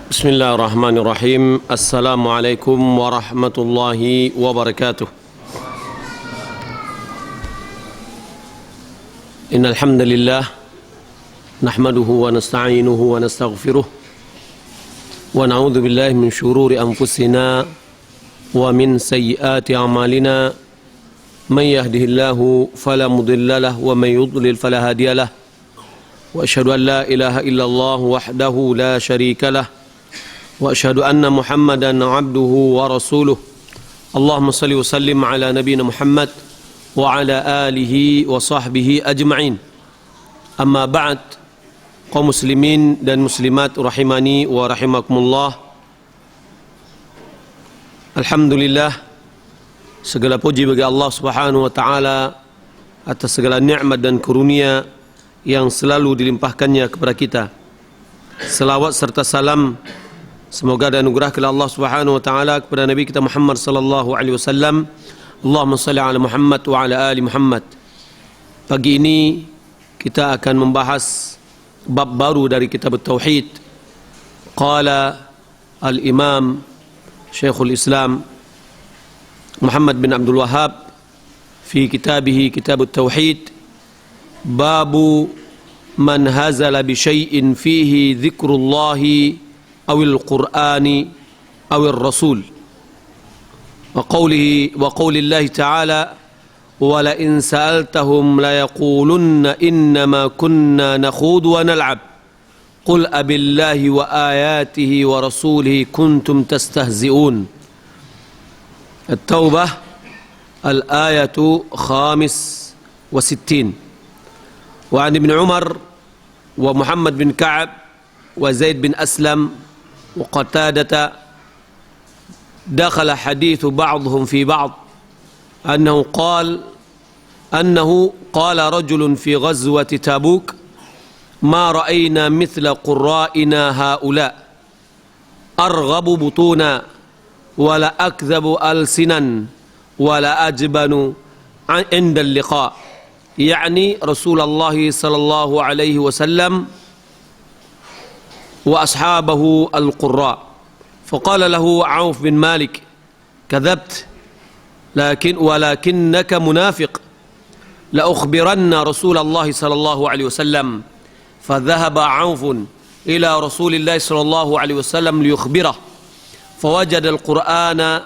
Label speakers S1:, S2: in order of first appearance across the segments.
S1: Bismillahirrahmanirrahim. Assalamualaikum warahmatullahi wabarakatuh. Innal hamdalillah nahmaduhu wa nasta'inuhu wa nastaghfiruh wa na'udzu billahi min shururi anfusina wa min sayyiati a'malina. Man yahdihillahu fala mudilla lahu wa man yudlil fala hadiya lahu. Wa asyhadu an la ilaha illallah wahdahu la syarika lah. Wa asyhadu anna Muhammadan abduhu wa rasuluh. Allahumma salli wa sallim ala nabiyyina Muhammad wa ala alihi wa sahbihi ajma'in. Amma ba'd, kaum muslimin dan muslimat rahimani wa rahimakumullah. Alhamdulillah, segala puji bagi Allah Subhanahu wa taala atas segala nikmat dan karunia yang selalu dilimpahkannya kepada kita. Selawat serta salam semoga dan anugerah kepada Allah Subhanahu wa taala kepada Nabi kita Muhammad sallallahu alaihi wasallam. Allahumma salli ala Muhammad wa ala ali Muhammad. Pagi ini kita akan membahas bab baru dari kitab Tauhid. Qala al-Imam Syekhul Islam Muhammad bin Abdul Wahhab fi kitabih Kitab Tauhid, babu man hazala bi syai'in fihi dzikrullahi awil qur'ani awil rasul wa qawlillahi ta'ala wa la in sa'altahum la yaqulunna innama kunna nakhudu wa nal'ab qul abillahi wa ayatihi wa rasulihi kuntum tastahzi'un. At-Taubah al-ayatu 65. وعن ابن عمر ومحمد بن كعب وزيد بن أسلم وقتادة دخل حديث بعضهم في بعض أنه قال رجل في غزوة تبوك ما رأينا مثل قرائنا هؤلاء أرغب بطونا ولا أكذب ألسنا ولا أجبن عند اللقاء، يعني رسول الله صلى الله عليه وسلم وأصحابه القراء. فقال له عوف بن مالك كذبت ولكنك منافق، لأخبرن رسول الله صلى الله عليه وسلم. فذهب عوف إلى رسول الله صلى الله عليه وسلم ليخبره، فوجد القرآن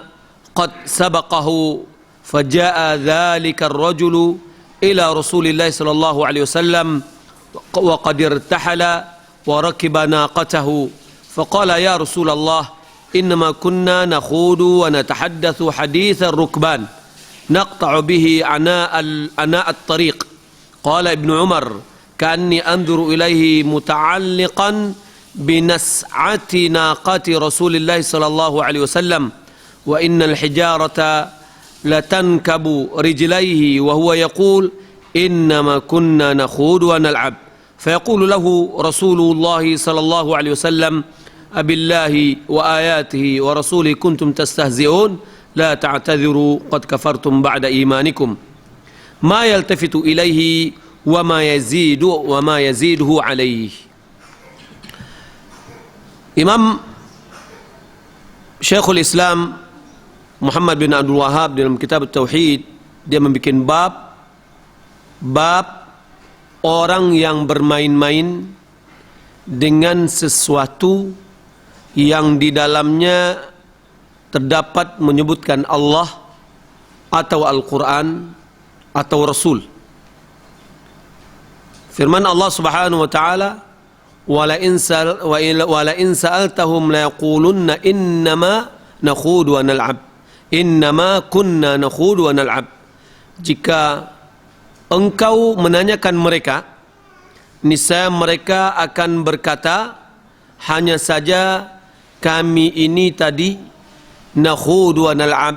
S1: قد سبقه، فجاء ذلك الرجل إلى رسول الله صلى الله عليه وسلم وقد ارتحل وركب ناقته، فقال يا رسول الله إنما كنا نخوض ونتحدث حديث الركبان نقطع به عناء الطريق. قال ابن عمر كأني أنظر إليه متعلقا بنسعة ناقة رسول الله صلى الله عليه وسلم، وإن الحجارة لتنكب رجليه وهو يقول إنما كنا نخوض ونلعب. فيقول له رسول الله صلى الله عليه وسلم أبالله وآياته ورسوله كنتم تستهزئون، لا تعتذروا قد كفرتم بعد إيمانكم. ما يلتفت إليه وما يزيده عليه. Imam Syekhul Islam Muhammad bin Abdul Wahhab dalam kitab Tauhid, dia membuat bab orang yang bermain-main dengan sesuatu yang di dalamnya terdapat menyebutkan Allah atau Al-Quran atau Rasul. Firman Allah Subhanahu wa taala, wala in sa'altahum la yaqulunna innama nakhudu wa nal'ab, innama kunna nakhudu wa nal'ab. Jika engkau menanyakan mereka, niscaya mereka akan berkata, hanya saja kami ini tadi nakhudu wa nal'ab,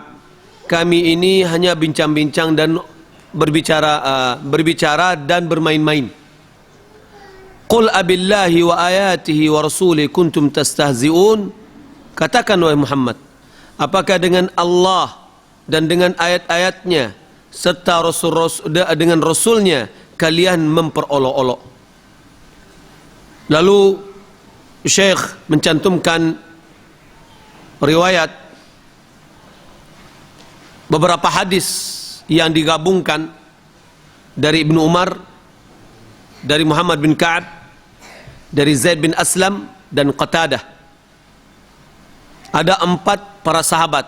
S1: kami ini hanya bincang-bincang dan berbicara dan bermain-main. Qul abillahi wa ayatihi wa rasulihi kuntum tastahzi'un. Katakan wahai Muhammad, apakah dengan Allah dan dengan ayat-ayatnya serta dengan Rasulnya kalian memperolok-olok? Lalu Syekh mencantumkan riwayat beberapa hadis yang digabungkan dari Ibnu Umar, dari Muhammad bin Ka'ab, dari Zaid bin Aslam dan Qatadah. Ada 4 para sahabat.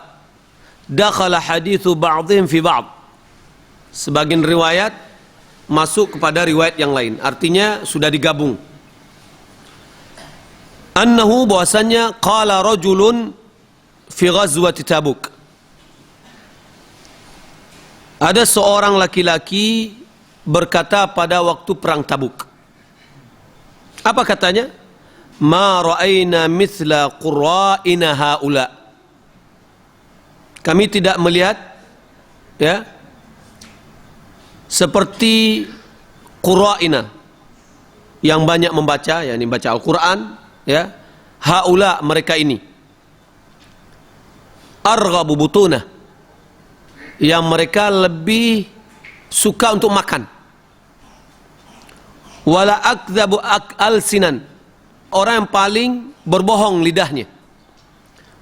S1: Dakhala hadithu ba'dihim fi ba'd. Sebagian riwayat masuk kepada riwayat yang lain. Artinya sudah digabung. Annahu, bahwasannya, qala rajulun fi ghazwati Tabuk. Ada seorang laki-laki berkata pada waktu perang Tabuk. Apa katanya? Ma ra'ayna mithla qurra'ina haula. Kami tidak melihat, ya, seperti qurra'ina yang banyak membaca, yakni baca Al-Quran, ya. Haula, mereka ini. Arghabu butunah, yang mereka lebih suka untuk makan. Wala akdzabu alsinan, orang yang paling berbohong lidahnya.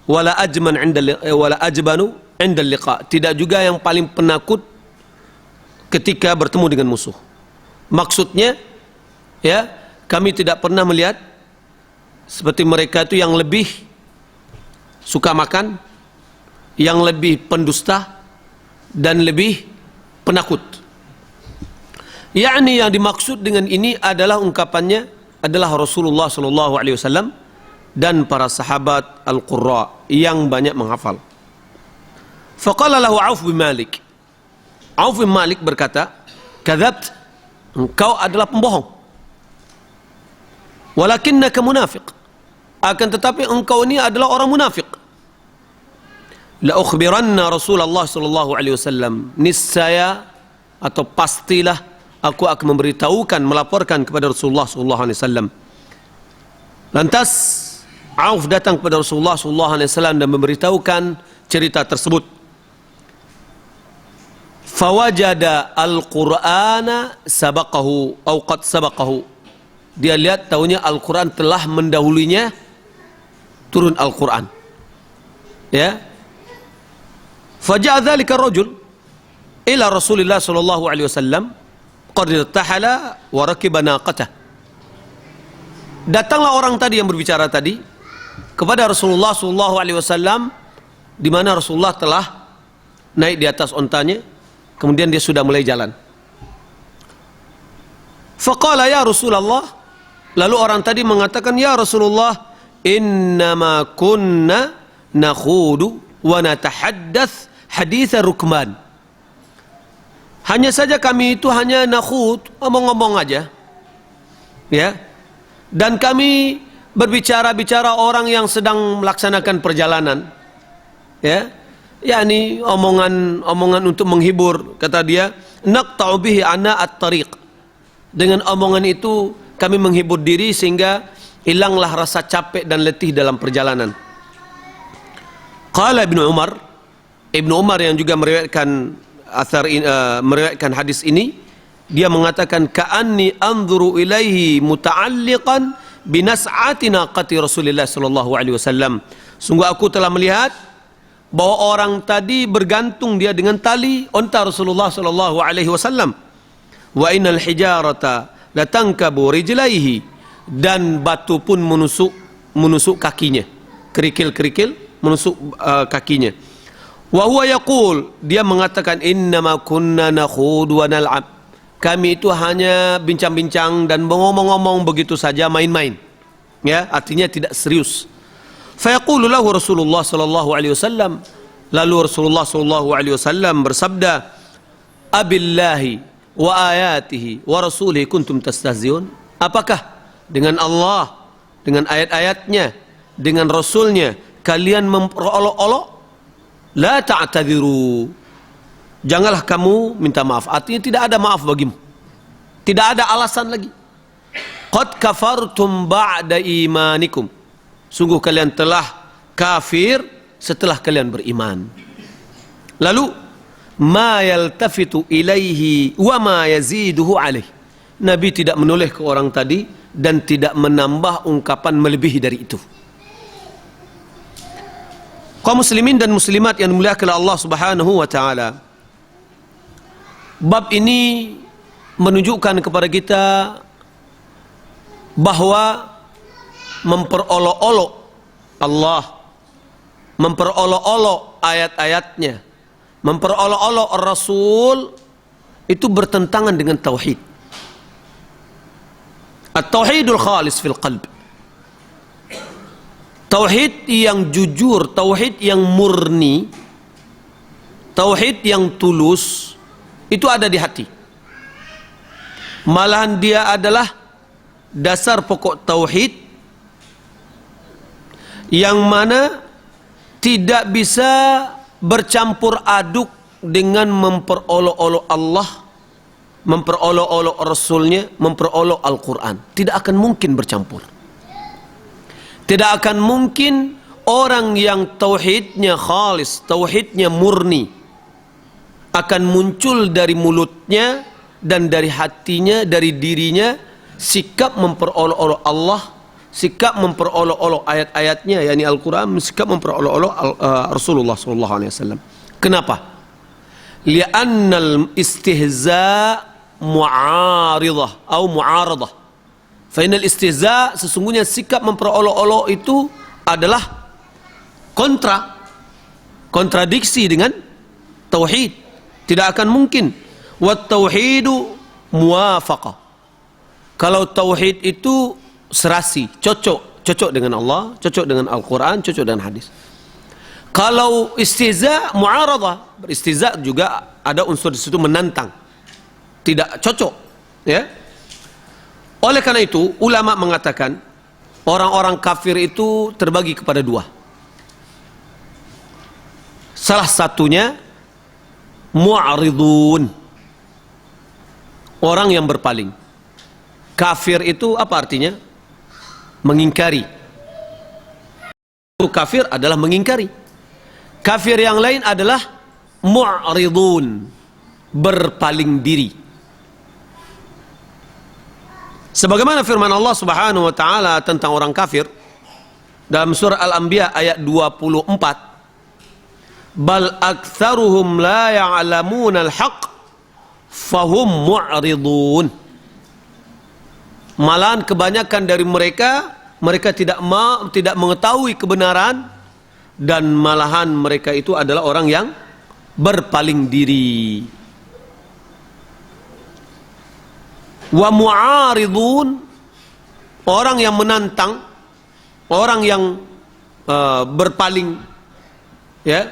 S1: Wala ajbanu inda liqa, tidak juga yang paling penakut ketika bertemu dengan musuh. Maksudnya, ya, kami tidak pernah melihat seperti mereka itu yang lebih suka makan, yang lebih pendusta, dan lebih penakut. Yakni yang dimaksud dengan ini adalah ungkapannya adalah Rasulullah SAW dan para sahabat Al-Qurra yang banyak menghafal. Faqala lahu Auf bin Malik. Auf bin Malik berkata, "Kadzabt, engkau adalah pembohong. Walakinnaka munafiq, akan tetapi engkau ini adalah orang munafik. La ukhbiranna Rasulullah SAW, niscaya atau pastilah aku akan memberitahukan, melaporkan kepada Rasulullah SAW." Lantas Auf datang kepada Rasulullah SAW dan memberitahukan cerita tersebut. Fawajada al-Qur'ana sabaqahu atau qad sabaqahu. Dia lihat, tahunya Al-Quran telah mendahulunya turun Al-Quran. Ya. Faja'a dzalika ar-rajul ila Rasulillah sallallahu alaihi wasallam qad irtahala wa rakiba naqatah. Datanglah orang tadi yang berbicara tadi kepada Rasulullah sallallahu alaihi wasallam, di mana Rasulullah telah naik di atas ontanya, kemudian dia sudah mulai jalan. Faqala ya Rasulullah, lalu orang tadi mengatakan, ya Rasulullah, innama kunna nakhudu wa natahaddath haditha rukman. Hanya saja kami itu hanya nakhud, ngomong-ngomong aja, ya. Dan kami berbicara-bicara orang yang sedang melaksanakan perjalanan, ya. Yakni omongan untuk menghibur, kata dia, naqta'u bihi ana at-tariq. Dengan omongan itu kami menghibur diri sehingga hilanglah rasa capek dan letih dalam perjalanan. Qala Ibnu Umar yang juga meriwayatkan hadis ini, dia mengatakan, ka'anni anzuru ilaihi muta'alliqan binas'ati naqati Rasulillah sallallahu alaihi wasallam. Sungguh aku telah melihat bahwa orang tadi bergantung dia dengan tali unta Rasulullah sallallahu alaihi wasallam. Wa innal hijarata latankabu rijlaihi, dan batu pun menusuk kakinya, kerikil menusuk kakinya. Wa huwa yaqul, dia mengatakan, innama kunna nakhudu wa nal'ab, kami itu hanya bincang-bincang dan ngomong-ngomong begitu saja, main-main, ya, artinya tidak serius. Fa yaqulu lahu Rasulullah sallallahu alaihi wasallam, lalu Rasulullah sallallahu alaihi wasallam bersabda, abillahi wa ayatihi wa rasulihi kuntum tastahziun, apakah dengan Allah, dengan ayat-ayatnya, dengan Rasulnya kalian memperolok-olok? La ta'tadiru, janganlah kamu minta maaf. Artinya tidak ada maaf bagimu, tidak ada alasan lagi. Qad kafartum ba'da imanikum, sungguh kalian telah kafir setelah kalian beriman. Lalu ma yaltafitu ilaihi wa ma yaziduhu alaih, Nabi tidak menoleh ke orang tadi dan tidak menambah ungkapan melebihi dari itu. Kaum muslimin dan muslimat yang dimuliakan oleh Allah Subhanahu wa taala, bab ini menunjukkan kepada kita bahwa memperolok-olok Allah, memperolok-olok ayat-ayatnya, memperolok-olok Rasul itu bertentangan dengan tauhid. At-tauhidul khalis fil qalb. Tauhid yang jujur, tauhid yang murni, tauhid yang tulus itu ada di hati. Malahan dia adalah dasar pokok tauhid yang mana tidak bisa bercampur aduk dengan memperolok-olok Allah, memperolok-olok Rasulnya, memperolok Al-Quran. Tidak akan mungkin bercampur. Tidak akan mungkin orang yang tauhidnya khalis, tauhidnya murni, akan muncul dari mulutnya dan dari hatinya, dari dirinya, sikap memperolok-olok Allah, sikap memperolok-olok ayat-ayatnya, yakni Al-Quran, sikap memperolok-olok Rasulullah SAW. Kenapa? Li'annal istihza' mu'aridah atau mu'aradah. Fa'inal istihza', sesungguhnya sikap memperolok-olok itu adalah kontradiksi dengan tauhid. Tidak akan mungkin. Wat tauhidu muwafaqah. Kalau tauhid itu serasi, cocok dengan Allah, cocok dengan Al-Quran, cocok dengan hadis. Kalau istihza' mu'aradah, beristihza' juga ada unsur di situ menantang, tidak cocok, ya. Oleh karena itu ulama mengatakan orang-orang kafir itu terbagi kepada dua. Salah satunya mu'aridun, orang yang berpaling. Kafir itu apa artinya? Mengingkari. Kafir adalah mengingkari. Kafir yang lain adalah mu'aridun, berpaling diri. Sebagaimana firman Allah Subhanahu wa taala tentang orang kafir dalam surah Al-Anbiya ayat 24, bal aktsaruhum la ya'lamuna al-haq fahum mu'ridun. Malahan kebanyakan dari mereka tidak mengetahui kebenaran, dan malahan mereka itu adalah orang yang berpaling diri. Wa mu'aridun, orang yang menantang, orang yang berpaling, ya.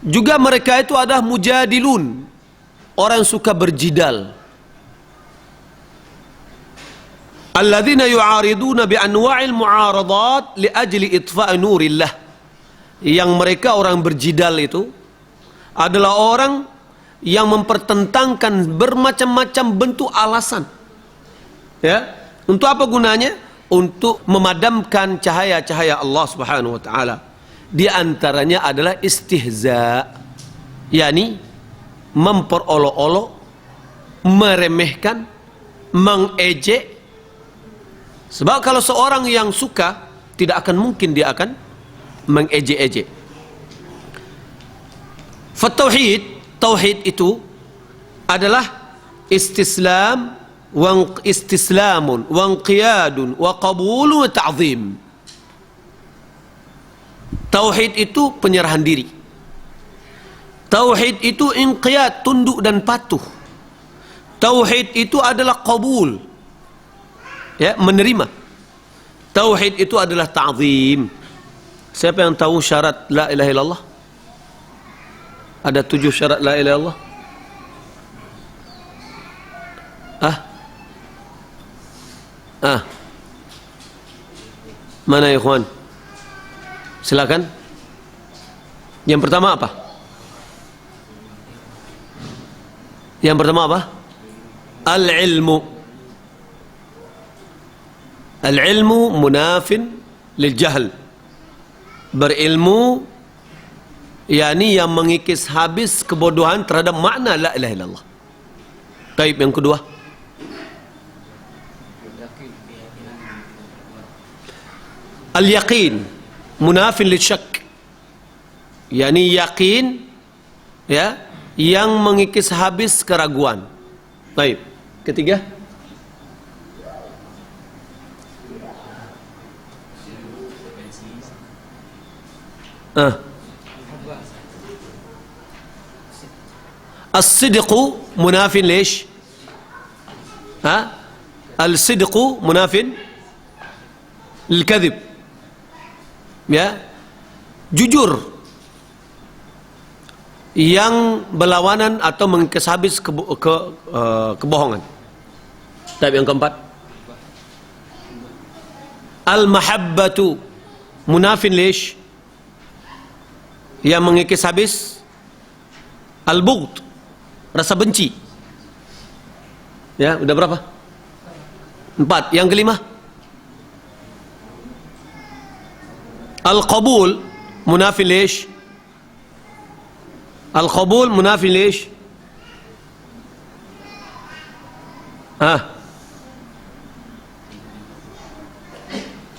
S1: Juga mereka itu adalah mujadilun, orang yang suka berjidal. Alladzina yu'ariduna bi anwa'il mu'aradat li ajli itfa'i nurillah. Yang mereka orang berjidal itu adalah orang yang mempertentangkan bermacam-macam bentuk alasan, ya. Untuk apa gunanya? Untuk memadamkan cahaya-cahaya Allah Subhanahu wa taala. Di antaranya adalah istihza, yakni memperolok-olok, meremehkan, mengejek. Sebab kalau seorang yang suka, tidak akan mungkin dia akan mengejek-ejek. Tauhid itu adalah istislamun wa inqiyadun wa qabulun wa ta'zim. Tauhid itu penyerahan diri. Tauhid itu inqiyad, tunduk dan patuh. Tauhid itu adalah qabul, ya, menerima. Tauhid itu adalah ta'zim. Siapa yang tahu syarat la ilaha illallah? Ada 7 syarat la ilaha illallah. Mana ya ikhwan? Silakan. Yang pertama apa? Yang pertama apa? Al-ilmu. Al-ilmu munafin lil jahl. Berilmu, yakni yang mengikis habis kebodohan terhadap makna la ilaha illallah. Baik, yang kedua. Al-yaqin munafin lisyak, yakni yakin, ya, yang mengikis habis keraguan. Baik. Ketiga, as-sidqu munafin lish? Al-sidqu munafin lil-kadhib. Ya, jujur yang berlawanan atau mengikis habis kebohongan. Tapi yang keempat, al-mahabbatu munafin lish? Yang mengikis habis al-bughd, rasa benci. Ya, udah berapa? 4. Yang kelima, al-qabul munafin lish? Al-qabul munafin lish?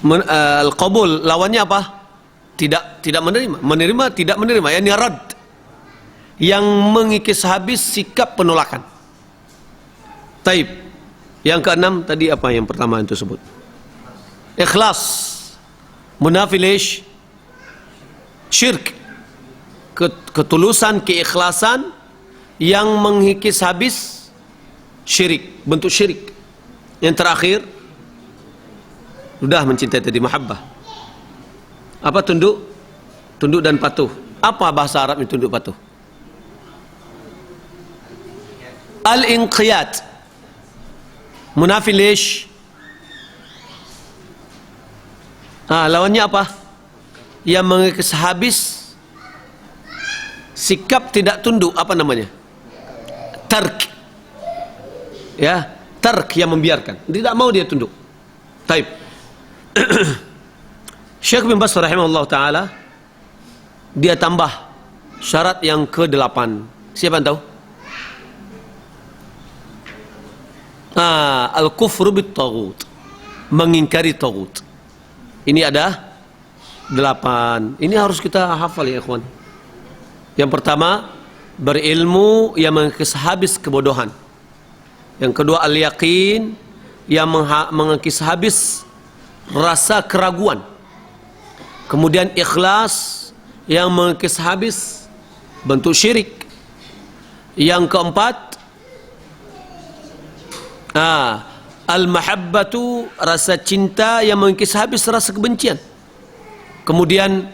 S1: Al-qabul lawannya apa? Tidak menerima. Menerima, tidak menerima, yakni rad, yang mengikis habis sikap penolakan. Taib. Yang keenam tadi apa yang pertama itu sebut? Ikhlas munafin lish? Syirk, ketulusan, keikhlasan yang mengikis habis syirik, bentuk syirik. Yang terakhir, sudah mencintai tadi, mahabbah. Apa tunduk? Tunduk dan patuh. Apa bahasa Arabnya tunduk patuh? Al-inqiyad munafin lish? Lawannya apa? Yang mengikis habis sikap tidak tunduk, apa namanya? Tark. Ya, tark, yang membiarkan, tidak mau dia tunduk. Taib. Syekh bin Baz rahimahullah ta'ala, dia tambah syarat yang ke-8. Siapa yang tahu? Al-kufru bit-taghut, mengingkari taghut. Ini ada 8. Ini harus kita hafal ya ikhwan. Yang pertama, berilmu yang mengikis habis kebodohan. Yang kedua, al-yaqin yang mengikis habis rasa keraguan. Kemudian ikhlas yang mengikis habis bentuk syirik. Yang keempat, al-mahabbatu, rasa cinta yang mengikis habis rasa kebencian. Kemudian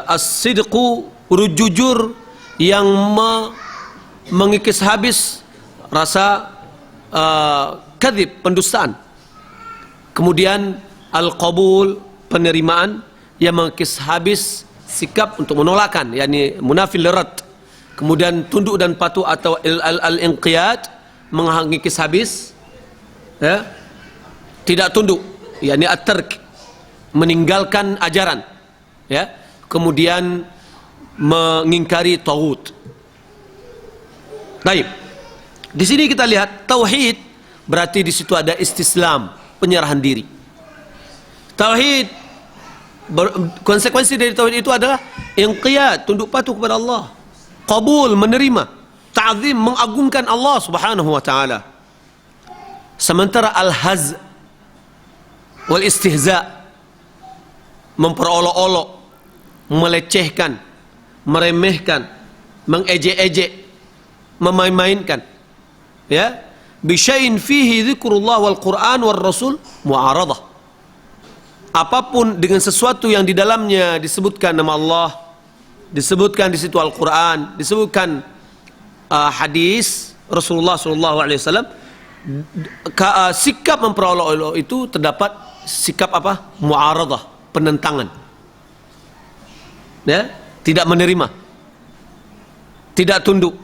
S1: as-sidqu, jujur yang mengikis habis rasa kadhib, pendustaan. Kemudian al-qabul, penerimaan yang mengikis habis sikap untuk menolakkan, yakni munafil lirat. Kemudian tunduk dan patuh atau al-inqiyad, mengikis habis, ya, tidak tunduk, yakni at-tark, meninggalkan ajaran, ya. Kemudian mengingkari taghut. Baik. Di sini kita lihat tauhid, berarti di situ ada istislam, penyerahan diri. Tauhid, konsekuensi dari tauhid itu adalah inqiyad, tunduk patuh kepada Allah. Qabul, menerima. Ta'zim, mengagungkan Allah Subhanahu wa taala. Sementara al-haz wal istihza, memperolok-olok, melecehkan, meremehkan, mengejek-ejek, memain-mainkan, ya, bisyai'in fihi dzikrullah wal Qur'an wal Rasul mu'aradah. Apapun dengan sesuatu yang di dalamnya disebutkan nama Allah, disebutkan di situ Al-Quran, disebutkan hadis Rasulullah SAW, sikap memperolok-olok itu terdapat sikap apa? Mu'aradah, penentangan, ya, tidak menerima, tidak tunduk,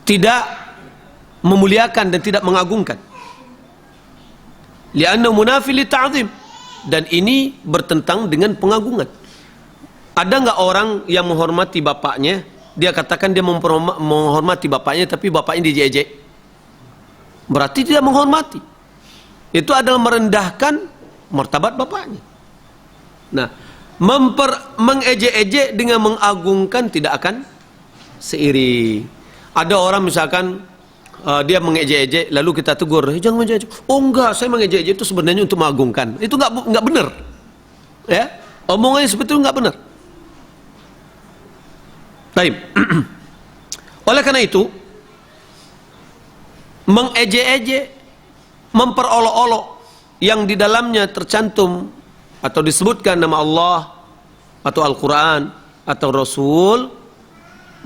S1: tidak memuliakan dan tidak mengagungkan. Li'anna munafil ta'zim, dan ini bertentang dengan pengagungan. Ada enggak orang yang menghormati bapaknya, dia katakan dia menghormati bapaknya, tapi bapaknya diejek? Berarti tidak menghormati. itu adalah merendahkan martabat bapaknya. Nah, mengejek-ejek dengan mengagungkan tidak akan seiring. Ada orang misalkan dia mengejek-ejek, lalu kita tegur, jangan mengejek. Oh enggak, saya mengejek-ejek itu sebenarnya untuk mengagungkan. Itu enggak benar. Ya, omongannya sebetulnya enggak benar. Baik. Oleh karena itu, mengejek-ejek, memperolok-olok yang di dalamnya tercantum atau disebutkan nama Allah atau Al-Quran atau Rasul,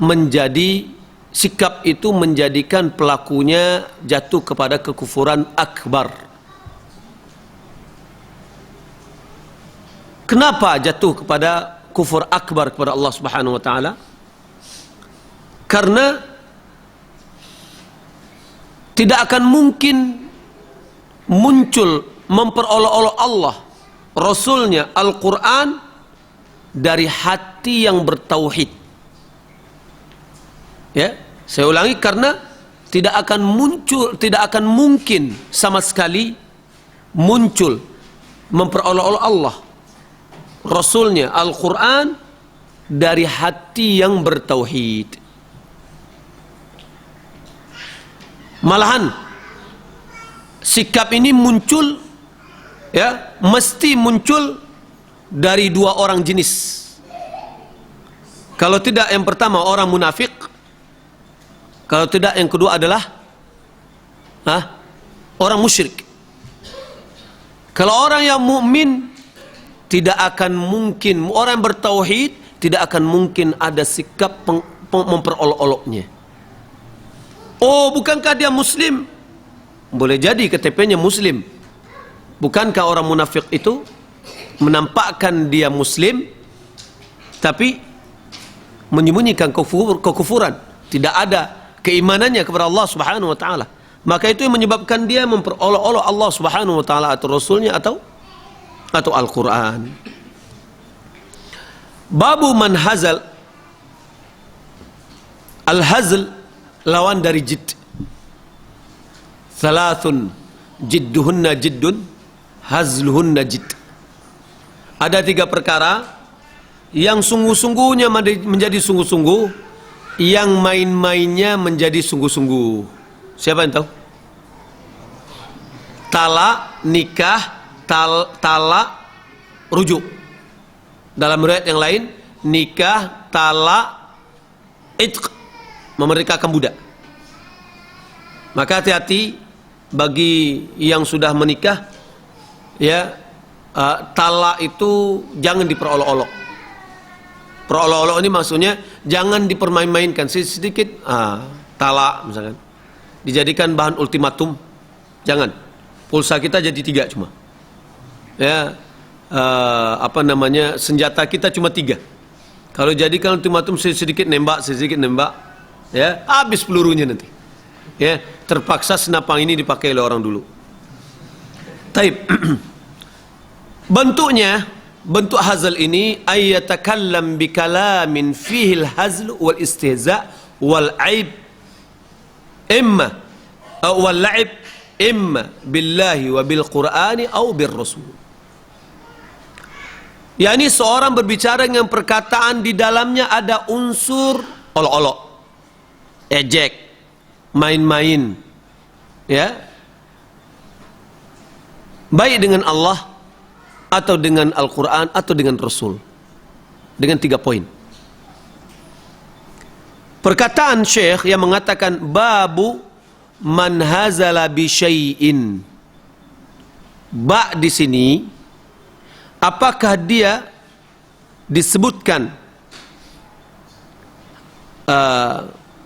S1: menjadi sikap itu menjadikan pelakunya jatuh kepada kekufuran akbar. Kenapa jatuh kepada kufur akbar kepada Allah Subhanahu wa taala? Karena tidak akan mungkin muncul memperolok-olok Allah, Rasulnya, Al-Quran dari hati yang bertauhid. Ya, saya ulangi, karena tidak akan mungkin sama sekali muncul memperolok-olok Allah, Rasulnya, Al-Quran dari hati yang bertauhid. Malahan sikap ini muncul, ya, mesti muncul dari dua orang jenis. Kalau tidak yang pertama orang munafik, kalau tidak yang kedua adalah orang musyrik. Kalau orang yang mukmin tidak akan mungkin, orang yang bertauhid tidak akan mungkin ada sikap memperolok-oloknya. Oh, bukankah dia muslim? Boleh jadi KTP-nya muslim. Bukankah orang munafik itu menampakkan dia muslim tapi menyembunyikan kekufuran, tidak ada keimanannya kepada Allah Subhanahu wa taala. Maka itu yang menyebabkan dia memperolok-olok Allah Subhanahu wa taala atau Rasulnya atau Al-Quran. Babu man hazal. Al-hazl lawan dari jid. Thalathun jidduhunna jiddun, hazluhunna jid. Ada tiga perkara yang sungguh-sungguhnya menjadi sungguh-sungguh, yang main-mainnya menjadi sungguh-sungguh. Siapa yang tahu? Talak, nikah, talak, rujuk. Dalam riwayat yang lain, nikah, talak, itq, memerdekakan budak. Maka hati-hati bagi yang sudah menikah, ya, talak itu jangan diperolok-olok. Perolok-olok ini maksudnya jangan dipermain-mainkan. Sedikit talak misalkan dijadikan bahan ultimatum. Jangan. Pulsa kita jadi 3 cuma. Ya, senjata kita cuma 3. Kalau jadikan ultimatum sedikit nembak, ya, habis pelurunya nanti. Ya, terpaksa senapang ini dipakai oleh orang dulu. Taib. Bentuk hazal ini ayyatakallam bikalamin fihi al-hazl wal istihza wal aib imma wal la'ib imma billahi wa bil qur'ani atau bir rasul. yakni seorang berbicara dengan perkataan di dalamnya ada unsur olok-olok, ejek, main-main, ya, baik dengan Allah atau dengan Al-Quran atau dengan Rasul, dengan 3 poin. Perkataan Syekh yang mengatakan babu man hazala bi syai'in, ba di sini apakah dia disebutkan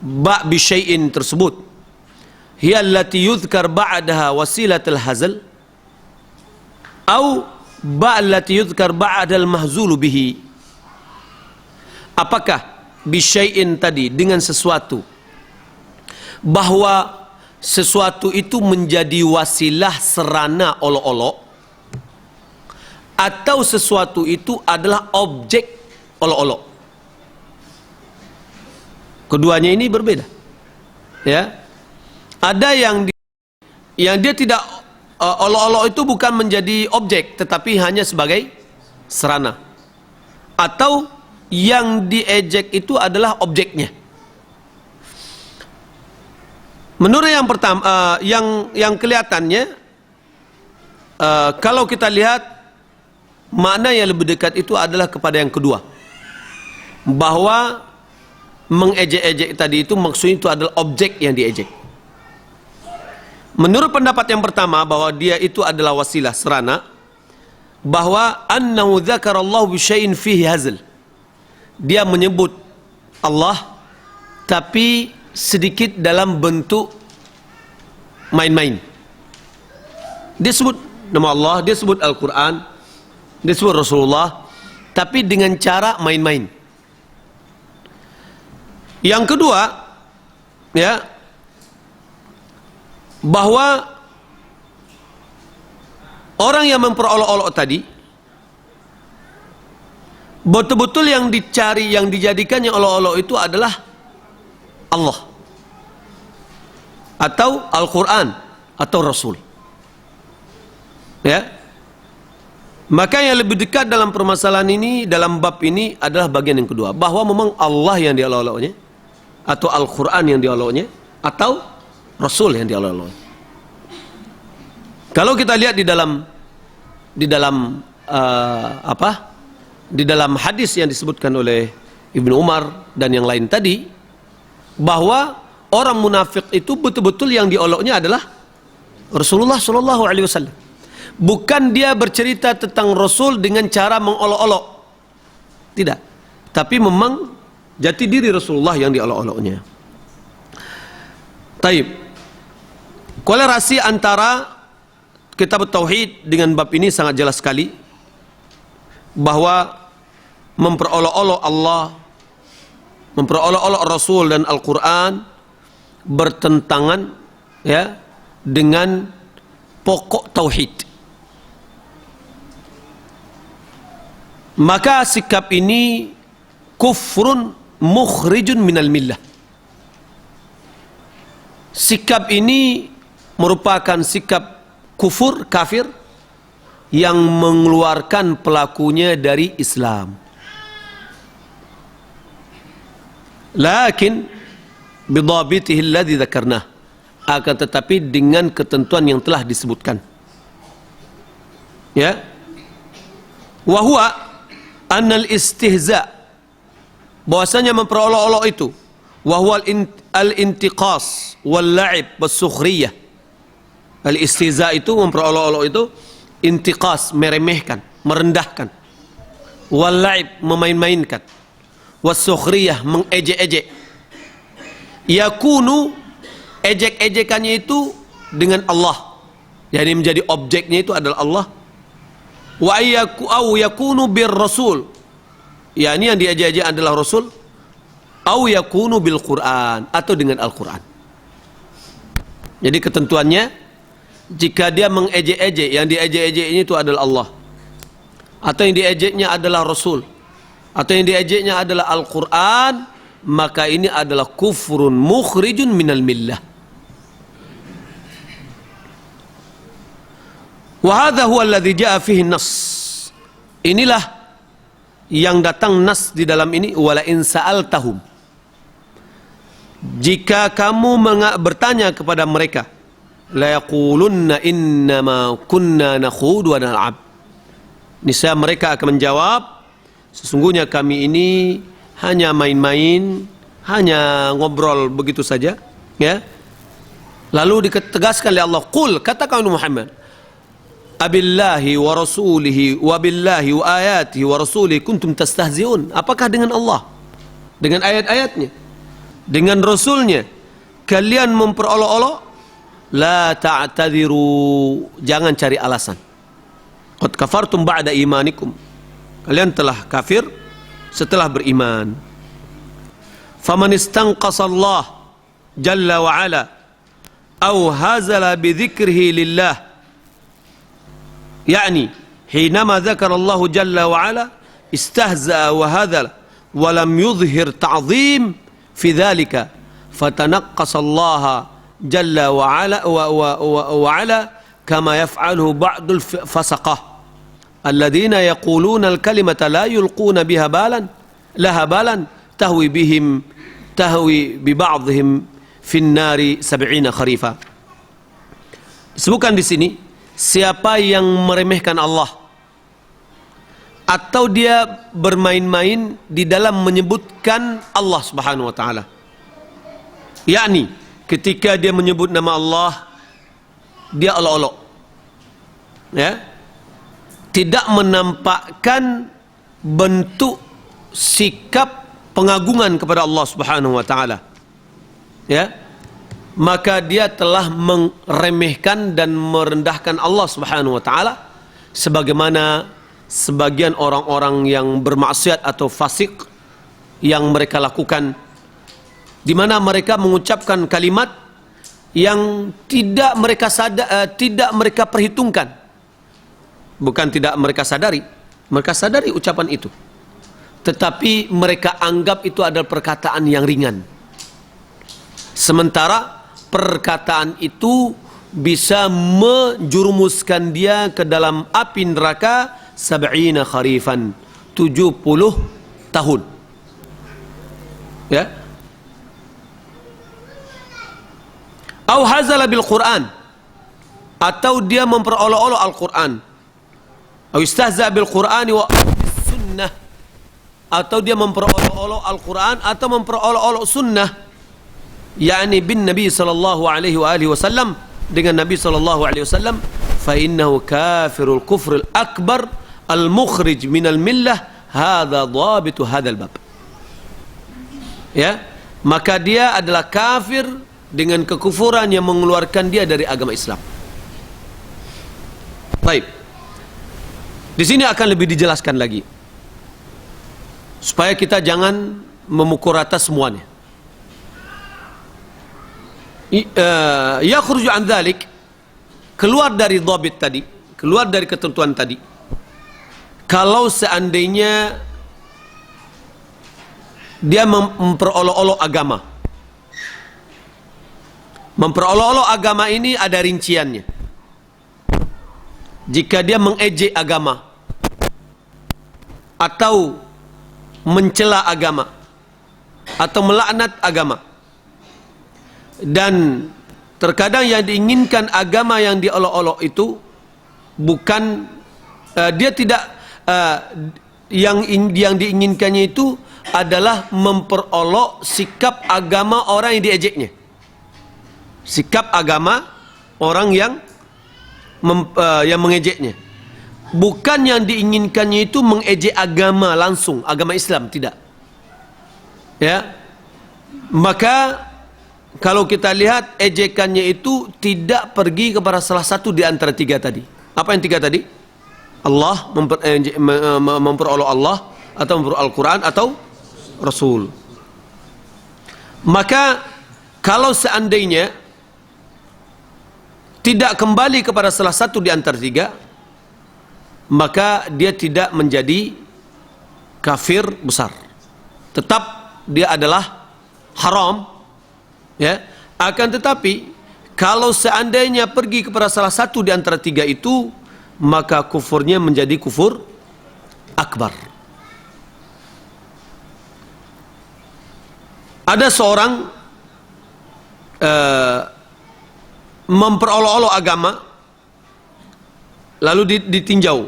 S1: ba bi syai'in tersebut hiya allati yuzkar ba'daha wasilatul hazal atau ba allati yuzkar ba'dal mahzulu bihi? Apakah bisyai'in tadi dengan sesuatu, bahwa sesuatu itu menjadi wasilah serana olok-olok, atau sesuatu itu adalah objek olok-olok? Keduanya ini berbeda, ya. Ada yang dia tidak olok-olok itu bukan menjadi objek, tetapi hanya sebagai sarana. Atau yang diejek itu adalah objeknya. Menurut yang pertama, yang kelihatannya, kalau kita lihat makna yang lebih dekat itu adalah kepada yang kedua, bahwa mengejek-ejek tadi itu maksudnya itu adalah objek yang diejek. Menurut pendapat yang pertama, bahwa dia itu adalah wasilah, sarana, bahwa annahu dzakarallahu bisyai'in fihi hazl. Dia menyebut Allah tapi sedikit dalam bentuk main-main. Dia sebut nama Allah, dia sebut Al-Quran, dia sebut Rasulullah, tapi dengan cara main-main. Yang kedua, ya, bahwa orang yang memperolok-olok tadi betul-betul yang dicari, yang dijadikannya olok-olok itu adalah Allah atau Al-Quran atau Rasul, ya. Maka yang lebih dekat dalam permasalahan ini, dalam bab ini adalah bagian yang kedua, bahwa memang Allah yang diolok-oloknya, atau Al-Quran yang dioloknya, atau Rasul yang diolok-oloknya. Kalau kita lihat di dalam hadis yang disebutkan oleh Ibnu Umar dan yang lain tadi, bahwa orang munafik itu betul-betul yang dioloknya adalah Rasulullah Shallallahu Alaihi Wasallam. Bukan dia bercerita tentang Rasul dengan cara mengolok-olok, tidak. Tapi memang jati diri Rasulullah yang diolok-oloknya. Taib. Kolerasi antara kitab Tauhid dengan bab ini sangat jelas sekali, bahwa memperolok-olok Allah, memperolok-olok Rasul dan Al-Quran bertentangan, ya, dengan pokok Tauhid. Maka sikap ini kufrun mukhrijun minal millah. Sikap ini merupakan sikap kufur, kafir, yang mengeluarkan pelakunya dari Islam. Lakin bidhabitihi alladhi dzakarnah, akan tetapi dengan ketentuan yang telah disebutkan, ya. Wa huwa annal istihza, bahwasanya memperolok-olok itu, wa huwa al-intiqas wal la'ib was sukhriyah. Al-istihza itu, memperolok-olok itu, intiqas, meremehkan, merendahkan, wal la'ib, memain-mainkan, was sukhriyah, mengejek-ejek. Yakunu, ejek-ejekannya itu dengan Allah, yakni menjadi objeknya itu adalah Allah. Wa yakunu bir rasul, yakni yang diejek-ejek adalah Rasul. Au yakunu bil Quran, atau dengan Al-Quran. Jadi ketentuannya, jika dia mengejek-ejek, yang diejek-ejeknya itu adalah Allah, atau yang diejeknya adalah Rasul, atau yang diejeknya adalah Al-Quran, maka ini adalah kufrun mukhrijun minal millah. Wa hadha huwa alladhi jaa fihi nas. Inilah yang datang nas di dalam ini, wala in sa'altahum, jika kamu bertanya kepada mereka, la yaqulunna innama kunna nakhudu wa nal'ab, niscaya mereka akan menjawab, sesungguhnya kami ini hanya main-main, hanya ngobrol begitu saja, ya. Lalu ditegaskan oleh Allah, qul, katakan Muhammad, abillahi wa rasulihi wa billahi wa ayatihi wa rasulihi kuntum tastahzi'un. Apakah dengan Allah, dengan ayat-ayatnya, dengan Rasulnya kalian memperolok-olok? La ta'tadiru, jangan cari alasan. Qad kafartum ba'da imanikum, kalian telah kafir setelah beriman. Faman istanqasa Allah jalla wa ala aw hazala bi dzikrihi lillah, yakni hinama dzakara Allah jalla wa ala istahza'a wa hadzala wa lam yudhhir ta'zim fi dzalika fatanaqqasa Allah jalla wa ala kama yaf'aluhu ba'dul fasaqah alladzina yaquluna al-kalimata la yulquna biha balan laha balan tahwi bi ba'dihim fin nari 70 kharifa. Disebutkan di sini, siapa yang meremehkan Allah atau dia bermain-main di dalam menyebutkan Allah Subhanahu wa taala, yakni ketika dia menyebut nama Allah dia olok-olok, ya, tidak menampakkan bentuk sikap pengagungan kepada Allah Subhanahu wa taala, ya, maka dia telah meremehkan dan merendahkan Allah Subhanahu wa taala, sebagaimana sebagian orang-orang yang bermaksiat atau fasik yang mereka lakukan, di mana mereka mengucapkan kalimat yang tidak mereka perhitungkan. Bukan tidak mereka sadari ucapan itu, tetapi mereka anggap itu adalah perkataan yang ringan. Sementara perkataan itu bisa menjurumuskan dia ke dalam api neraka 70 kharifan, 70 tahun. Ya. Au hazala bil Quran, atau dia memperolok-olok Al-Quran. Au istahza bil Qur'ani wa sunnah, atau dia memperolok-olok Al-Quran atau memperolok-olok sunnah, yakni bin Nabi sallallahu alaihi wasallam, dengan Nabi sallallahu alaihi wasallam, fa innahu kafirul kufril akbar al mukhrij minal millah, hadza dhabitu hadzal bab. Ya, maka dia adalah kafir dengan kekufuran yang mengeluarkan dia dari agama Islam. Baik. Di sini akan lebih dijelaskan lagi, supaya kita jangan memukul rata semuanya. Yakhruju an dzalik, keluar dari dhabit tadi, keluar dari ketentuan tadi. Kalau seandainya dia memperolok-olok agama, memperolok-olok agama ini ada rinciannya. Jika dia mengejek agama atau mencela agama atau melaknat agama, dan terkadang yang diinginkan agama yang diolok-olok itu bukan dia tidak yang diinginkannya itu adalah memperolok sikap agama orang yang diejeknya, sikap agama orang yang mengejeknya. Bukan yang diinginkannya itu mengejek agama langsung, agama Islam, tidak. Ya, maka kalau kita lihat ejekannya itu tidak pergi kepada salah satu di antara tiga tadi. Apa yang tiga tadi? Allah, memperolok Allah, atau memperolok Al-Quran, atau Rasul. Maka kalau seandainya tidak kembali kepada salah satu di antara tiga, maka dia tidak menjadi kafir besar. Tetap dia adalah haram, ya. Akan tetapi kalau seandainya pergi kepada salah satu di antara tiga itu, maka kufurnya menjadi kufur akbar. Ada seorang memperolok-olok agama, lalu ditinjau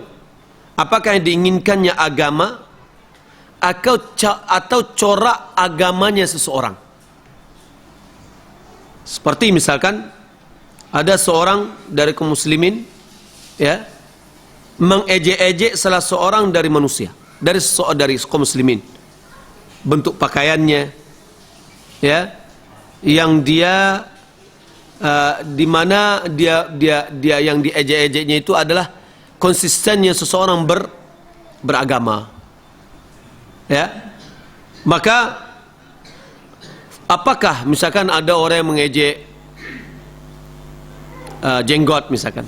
S1: apakah yang diinginkannya agama atau corak agamanya seseorang. Seperti misalkan ada seorang dari kaum muslimin, ya, mengejek-ejek salah seorang dari manusia, dari kaum muslimin, bentuk pakaiannya, ya, yang dia di mana dia yang diejek-ejeknya itu adalah konsistennya seseorang beragama, ya. Maka apakah misalkan ada orang yang mengejek jenggot misalkan,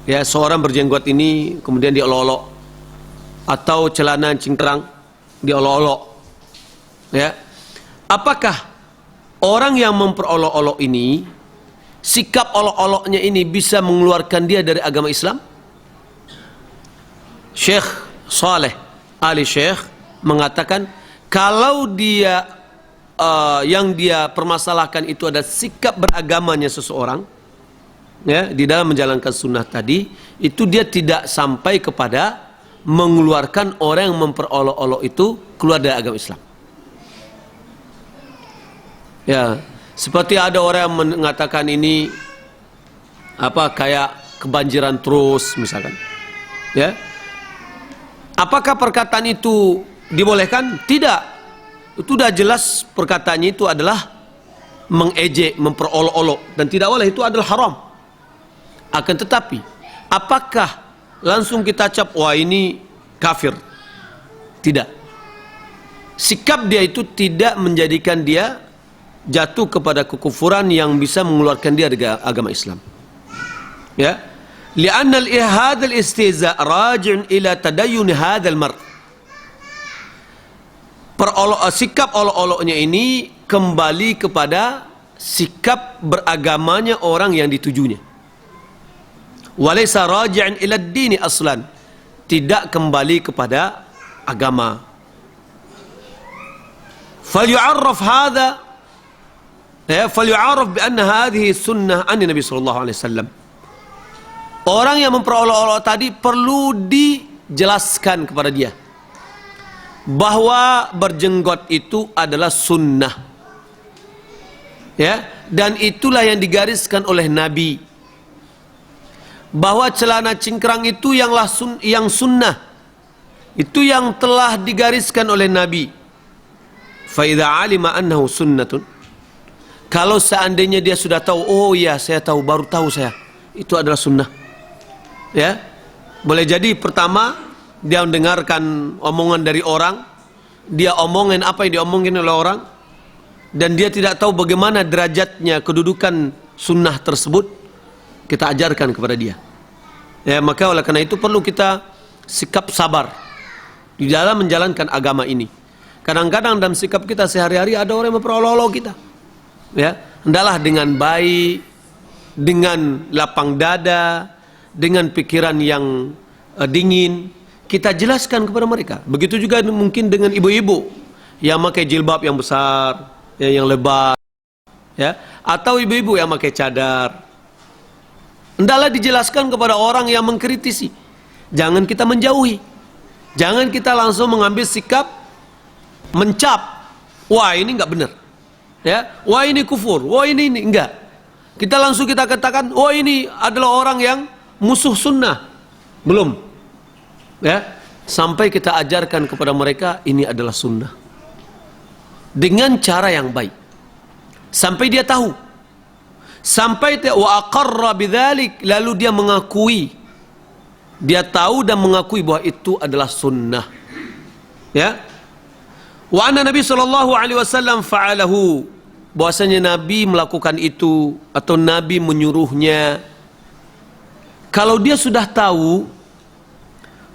S1: ya, seorang berjenggot ini kemudian diolok-olok, atau celana cingkrang diolok-olok, ya, apakah orang yang memperolok-olok ini sikap olok-oloknya ini bisa mengeluarkan dia dari agama Islam? Syekh Saleh Ali Syekh mengatakan, kalau dia yang dia permasalahkan itu ada sikap beragamanya seseorang, ya, di dalam menjalankan sunnah tadi, itu dia tidak sampai kepada mengeluarkan orang yang memperolok-olok itu keluar dari agama Islam. Ya, seperti ada orang yang mengatakan ini kayak kebanjiran terus misalkan. Ya. Apakah perkataan itu dibolehkan? Tidak. Itu sudah jelas perkataannya itu adalah mengejek, memperolok-olok, dan tidak boleh, itu adalah haram. Akan tetapi, apakah langsung kita cap wah ini kafir? Tidak. Sikap dia itu tidak menjadikan dia jatuh kepada kekufuran yang bisa mengeluarkan dia dari agama Islam. Ya. Li'anna al-ihad al-istihza' raji'un ila tadayyun hadzal mar'. Sikap olok-oloknya ini kembali kepada sikap beragamanya orang yang ditujunya. Walaysa raji'an ila ad-dini aslan. Tidak kembali kepada agama. Falyu'arraf hadha, falyu'arraf bi anna hadhihi sunnah an Nabi sallallahu alaihi wasallam. Orang yang memperolok-olok tadi perlu dijelaskan kepada dia bahwa berjenggot itu adalah sunnah, ya, dan itulah yang digariskan oleh Nabi, bahwa celana cingkrang itu yang sunnah, itu yang telah digariskan oleh Nabi. Fa idza alima annahu sunnatun, kalau seandainya dia sudah tahu, oh ya saya tahu, baru tahu saya itu adalah sunnah, ya, boleh jadi pertama dia mendengarkan omongan dari orang, dia omongin apa yang diomongin oleh orang, dan dia tidak tahu bagaimana derajatnya kedudukan sunnah tersebut, kita ajarkan kepada dia. Ya, maka oleh karena itu perlu kita sikap sabar di dalam menjalankan agama ini. Kadang-kadang dalam sikap kita sehari-hari ada orang yang memperolok-olok kita. Ya, hendaklah dengan baik, dengan lapang dada, dengan pikiran yang dingin, kita jelaskan kepada mereka. Begitu juga mungkin dengan ibu-ibu yang pakai jilbab yang besar, yang lebar, ya, atau ibu-ibu yang pakai cadar. Hendaklah dijelaskan kepada orang yang mengkritisi. Jangan kita menjauhi. Jangan kita langsung mengambil sikap mencap. Wah, ini enggak benar. Ya, wah ini kufur. Wah ini enggak. Kita langsung kita katakan, oh ini adalah orang yang musuh sunnah. Belum. Ya, sampai kita ajarkan kepada mereka ini adalah sunnah dengan cara yang baik, sampai dia tahu, sampai wa aqarra bidzalik, lalu dia mengakui, dia tahu dan mengakui bahwa itu adalah sunnah. Ya, wa anna Nabi sallallahu alaihi wasallam fa'alahu, bahwasanya Nabi melakukan itu atau Nabi menyuruhnya. Kalau dia sudah tahu,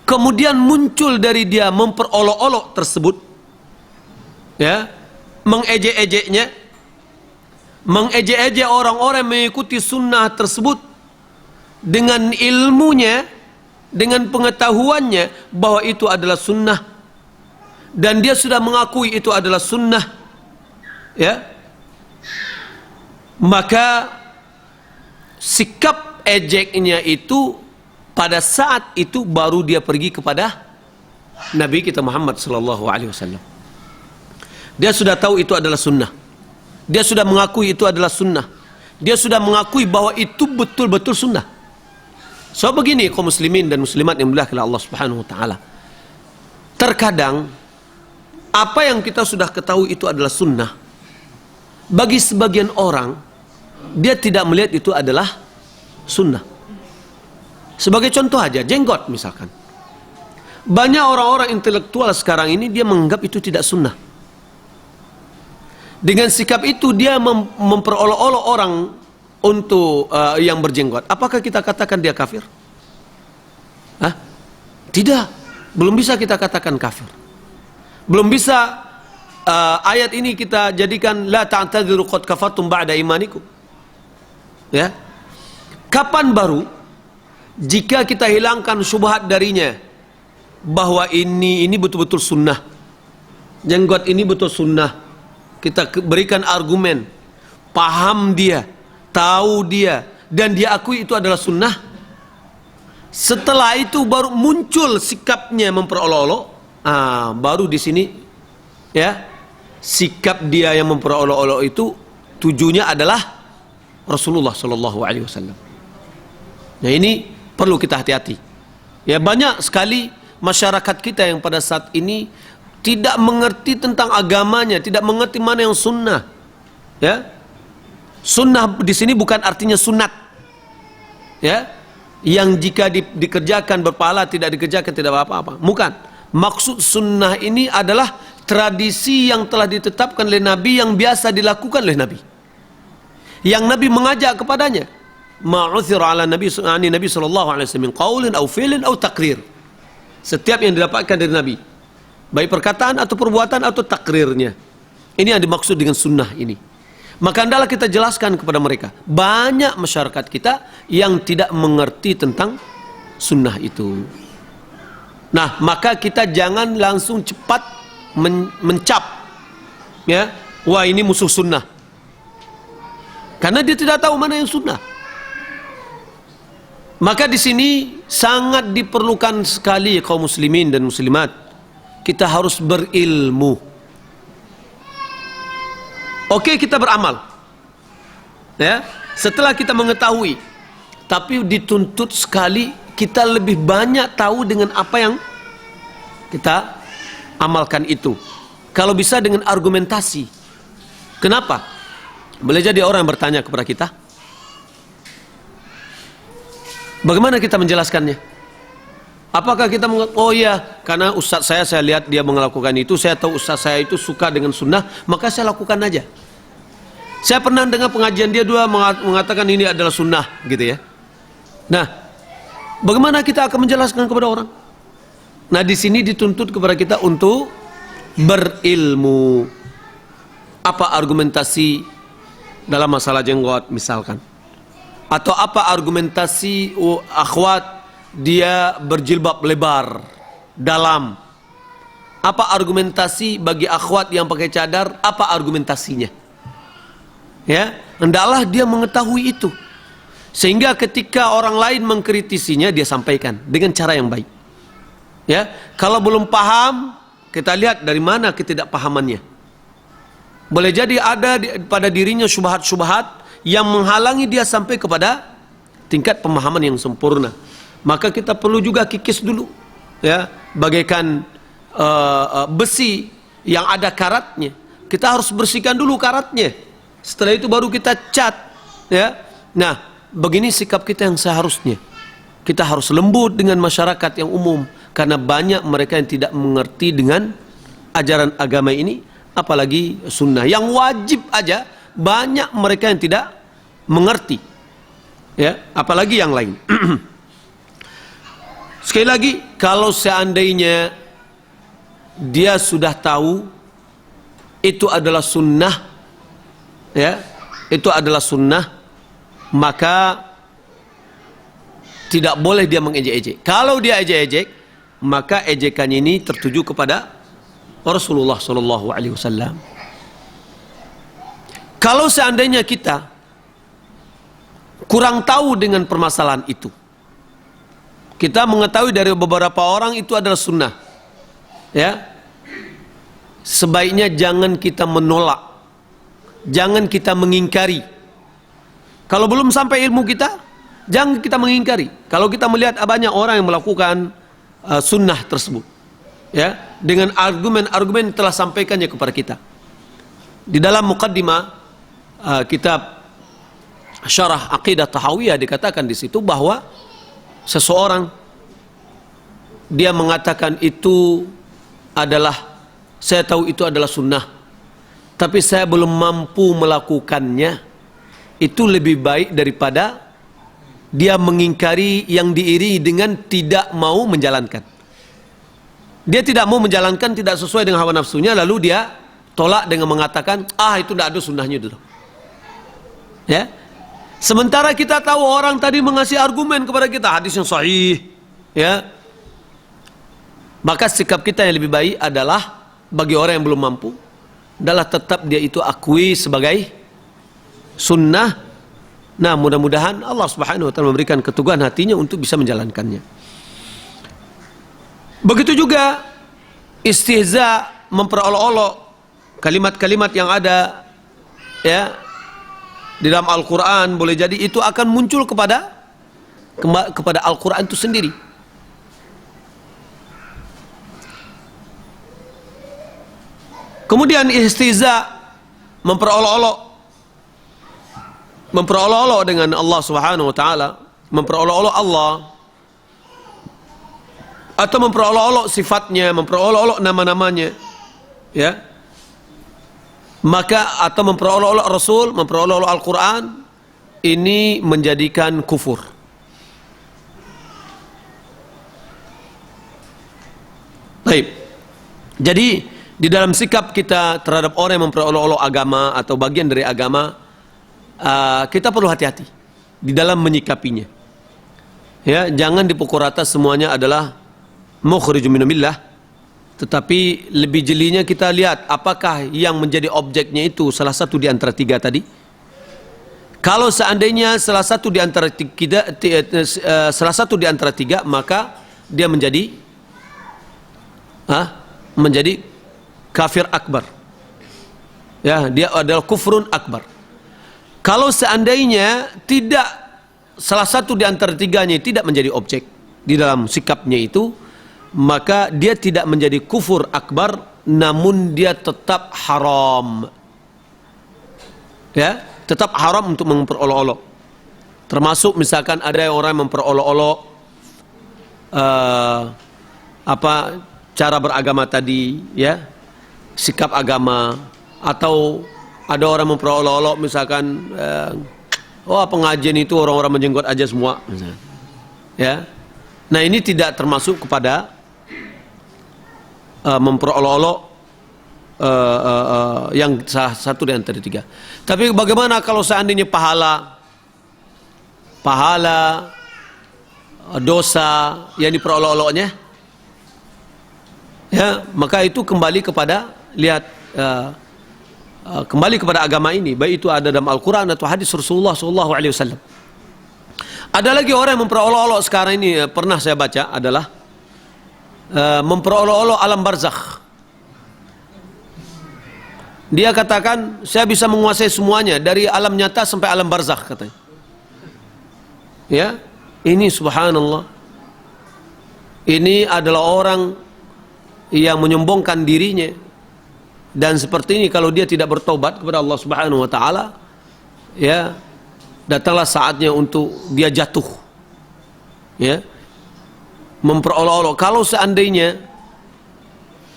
S1: kemudian muncul dari dia memperolok-olok tersebut, ya, mengejek-ejeknya, mengejek-ejek orang-orang mengikuti sunnah tersebut dengan ilmunya, dengan pengetahuannya bahwa itu adalah sunnah, dan dia sudah mengakui itu adalah sunnah, ya, maka sikap ejeknya itu pada saat itu baru dia pergi kepada Nabi kita Muhammad sallallahu alaihi wasallam. Dia sudah tahu itu adalah sunnah. Dia sudah mengakui itu adalah sunnah. Dia sudah mengakui bahwa itu betul-betul sunnah. So begini kaum muslimin dan muslimat yang dimuliakan Allah Subhanahu wa taala. Terkadang apa yang kita sudah ketahui itu adalah sunnah, bagi sebagian orang dia tidak melihat itu adalah sunnah. Sebagai contoh aja, jenggot misalkan. Banyak orang-orang intelektual sekarang ini dia menganggap itu tidak sunnah. Dengan sikap itu dia memperolok-olok orang untuk yang berjenggot. Apakah kita katakan dia kafir? Hah? Tidak. Belum bisa kita katakan kafir. Belum bisa ayat ini kita jadikan la ta'tadziru qad kafartum ba'da imanikum. Ya. Kapan baru jika kita hilangkan syubhat darinya bahwa ini betul-betul sunnah, jenggot ini betul sunnah, kita berikan argumen, paham dia, tahu dia, dan dia akui itu adalah sunnah. Setelah itu baru muncul sikapnya memperolok-olok, baru di sini ya, sikap dia yang memperolok-olok itu tujuannya adalah Rasulullah Shallallahu Alaihi Wasallam. Nah, ini perlu kita hati-hati. Ya, banyak sekali masyarakat kita yang pada saat ini tidak mengerti tentang agamanya, tidak mengerti mana yang sunnah. Ya, sunnah di sini bukan artinya sunat. Ya, yang jika dikerjakan berpahala, tidak dikerjakan tidak apa-apa. Bukan. Maksud sunnah ini adalah tradisi yang telah ditetapkan oleh Nabi, yang biasa dilakukan oleh Nabi, yang Nabi mengajak kepadanya. Ma'uthir ala Nabi sallallahu alaihi wasallam qaulin aw fi'lin aw taqrir. Setiap yang didapatkan dari Nabi, baik perkataan atau perbuatan atau takrirnya, ini yang dimaksud dengan sunnah ini. Maka hendaklah kita jelaskan kepada mereka. Banyak masyarakat kita yang tidak mengerti tentang sunnah itu. Nah, maka kita jangan langsung cepat mencap, ya, wah ini musuh sunnah, karena dia tidak tahu mana yang sunnah. Maka di sini sangat diperlukan sekali kaum muslimin dan muslimat, kita harus berilmu. Oke, kita beramal, ya, setelah kita mengetahui, tapi dituntut sekali kita lebih banyak tahu dengan apa yang kita amalkan itu. Kalau bisa dengan argumentasi. Kenapa? Boleh jadi orang yang bertanya kepada kita, bagaimana kita menjelaskannya? Apakah kita oh ya, karena ustaz saya lihat dia melakukan itu, saya tahu ustaz saya itu suka dengan sunnah, maka saya lakukan aja. Saya pernah dengar pengajian dia dua mengatakan ini adalah sunnah, gitu ya. Nah, bagaimana kita akan menjelaskan kepada orang? Nah, di sini dituntut kepada kita untuk berilmu. Apa argumentasi dalam masalah jenggot misalkan? Atau apa argumentasi akhwat dia berjilbab lebar dalam? Apa argumentasi bagi akhwat yang pakai cadar? Apa argumentasinya? Ya, hendaklah dia mengetahui itu, sehingga ketika orang lain mengkritisinya dia sampaikan dengan cara yang baik. Ya, kalau belum paham, kita lihat dari mana ketidakpahamannya. Boleh jadi ada pada dirinya syubhat-syubhat yang menghalangi dia sampai kepada tingkat pemahaman yang sempurna. Maka kita perlu juga kikis dulu, ya, bagaikan besi yang ada karatnya. Kita harus bersihkan dulu karatnya. Setelah itu baru kita cat, ya. Nah, begini sikap kita yang seharusnya. Kita harus lembut dengan masyarakat yang umum, karena banyak mereka yang tidak mengerti dengan ajaran agama ini, apalagi sunnah yang wajib aja banyak mereka yang tidak mengerti, ya, apalagi yang lain. Sekali lagi, kalau seandainya dia sudah tahu itu adalah sunnah, ya, itu adalah sunnah, maka tidak boleh dia mengejek-ejek. Kalau dia ejek-ejek, maka ejekan ini tertuju kepada Rasulullah Shallallahu Alaihi Wasallam. Kalau seandainya kita kurang tahu dengan permasalahan itu, kita mengetahui dari beberapa orang itu adalah sunnah, ya, sebaiknya jangan kita menolak, jangan kita mengingkari. Kalau belum sampai ilmu kita, jangan kita mengingkari. Kalau kita melihat banyak orang yang melakukan sunnah tersebut, ya, dengan argumen-argumen telah sampaikannya kepada kita. Di dalam muqaddimah kitab Syarah Aqidah Tahawiyah dikatakan di situ bahwa seseorang dia mengatakan itu adalah, saya tahu itu adalah sunnah, tapi saya belum mampu melakukannya. Itu lebih baik daripada dia mengingkari yang diiringi dengan tidak mau menjalankan. Dia tidak mau menjalankan, tidak sesuai dengan hawa nafsunya, lalu dia tolak dengan mengatakan, itu tidak ada sunnahnya dulu. Ya, Sementara kita tahu orang tadi mengasih argumen kepada kita hadis yang sahih, ya. Maka sikap kita yang lebih baik adalah bagi orang yang belum mampu adalah tetap dia itu akui sebagai sunnah. Nah, mudah-mudahan Allah Subhanahu wa taala memberikan keteguhan hatinya untuk bisa menjalankannya. Begitu juga istihza, memperolok-olok kalimat-kalimat yang ada, ya, di dalam Al-Quran, boleh jadi itu akan muncul kepada Al-Quran itu sendiri. Kemudian istihza, memperolok-olok dengan Allah Subhanahu wa taala, memperolok-olok Allah, atau memperolok-olok sifatnya, memperolok-olok nama-namanya, ya. Maka atau memperolok-olok Rasul, memperolok-olok Al-Quran, ini menjadikan kufur. Baik. Jadi di dalam sikap kita terhadap orang yang memperolok-olok agama atau bagian dari agama, kita perlu hati-hati di dalam menyikapinya. Ya, jangan dipukul rata semuanya adalah mukhrijum minamillah. Tetapi lebih jelinya kita lihat apakah yang menjadi objeknya itu salah satu di antara tiga tadi. Kalau seandainya salah satu di antara tiga, maka dia menjadi kafir akbar. Ya, dia adalah kufrun akbar. Kalau seandainya tidak salah satu di antara tiganya tidak menjadi objek di dalam sikapnya itu, maka dia tidak menjadi kufur akbar, namun dia tetap haram. Ya, tetap haram untuk memperolok-olok. Termasuk misalkan ada orang yang memperolok-olok cara beragama tadi, ya, sikap agama, atau ada orang memperolok-olok misalkan pengajian itu orang-orang menjenggot aja semua, misalkan. Ya. Nah, ini tidak termasuk kepada memperolok-olok yang salah satu di antara tiga. Tapi bagaimana kalau seandainya pahala dosa yang diperolok-oloknya, ya, maka itu kembali kepada kembali kepada agama ini, baik itu ada dalam Al-Quran atau hadis Rasulullah SAW. Ada lagi orang yang memperolok-olok sekarang ini, pernah saya baca, adalah memperolok-olok alam barzakh. Dia katakan saya bisa menguasai semuanya dari alam nyata sampai alam barzakh, katanya. Ya, ini subhanallah. Ini adalah orang yang menyombongkan dirinya, dan seperti ini kalau dia tidak bertobat kepada Allah Subhanahu wa taala, ya, datanglah saatnya untuk dia jatuh. Ya. Memperolok-olok. Kalau seandainya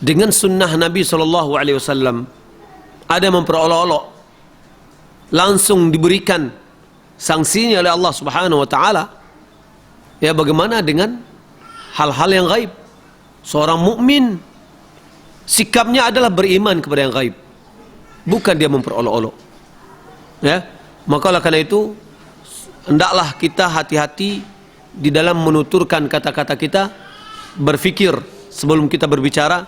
S1: dengan sunnah Nabi SAW ada memperolok-olok, langsung diberikan sanksinya oleh Allah Subhanahu wa taala, ya, bagaimana dengan hal-hal yang gaib? Seorang mukmin sikapnya adalah beriman kepada yang gaib, bukan dia memperolok-olok. Ya, maka oleh karena itu hendaklah kita hati-hati di dalam menuturkan kata-kata kita, berfikir sebelum kita berbicara.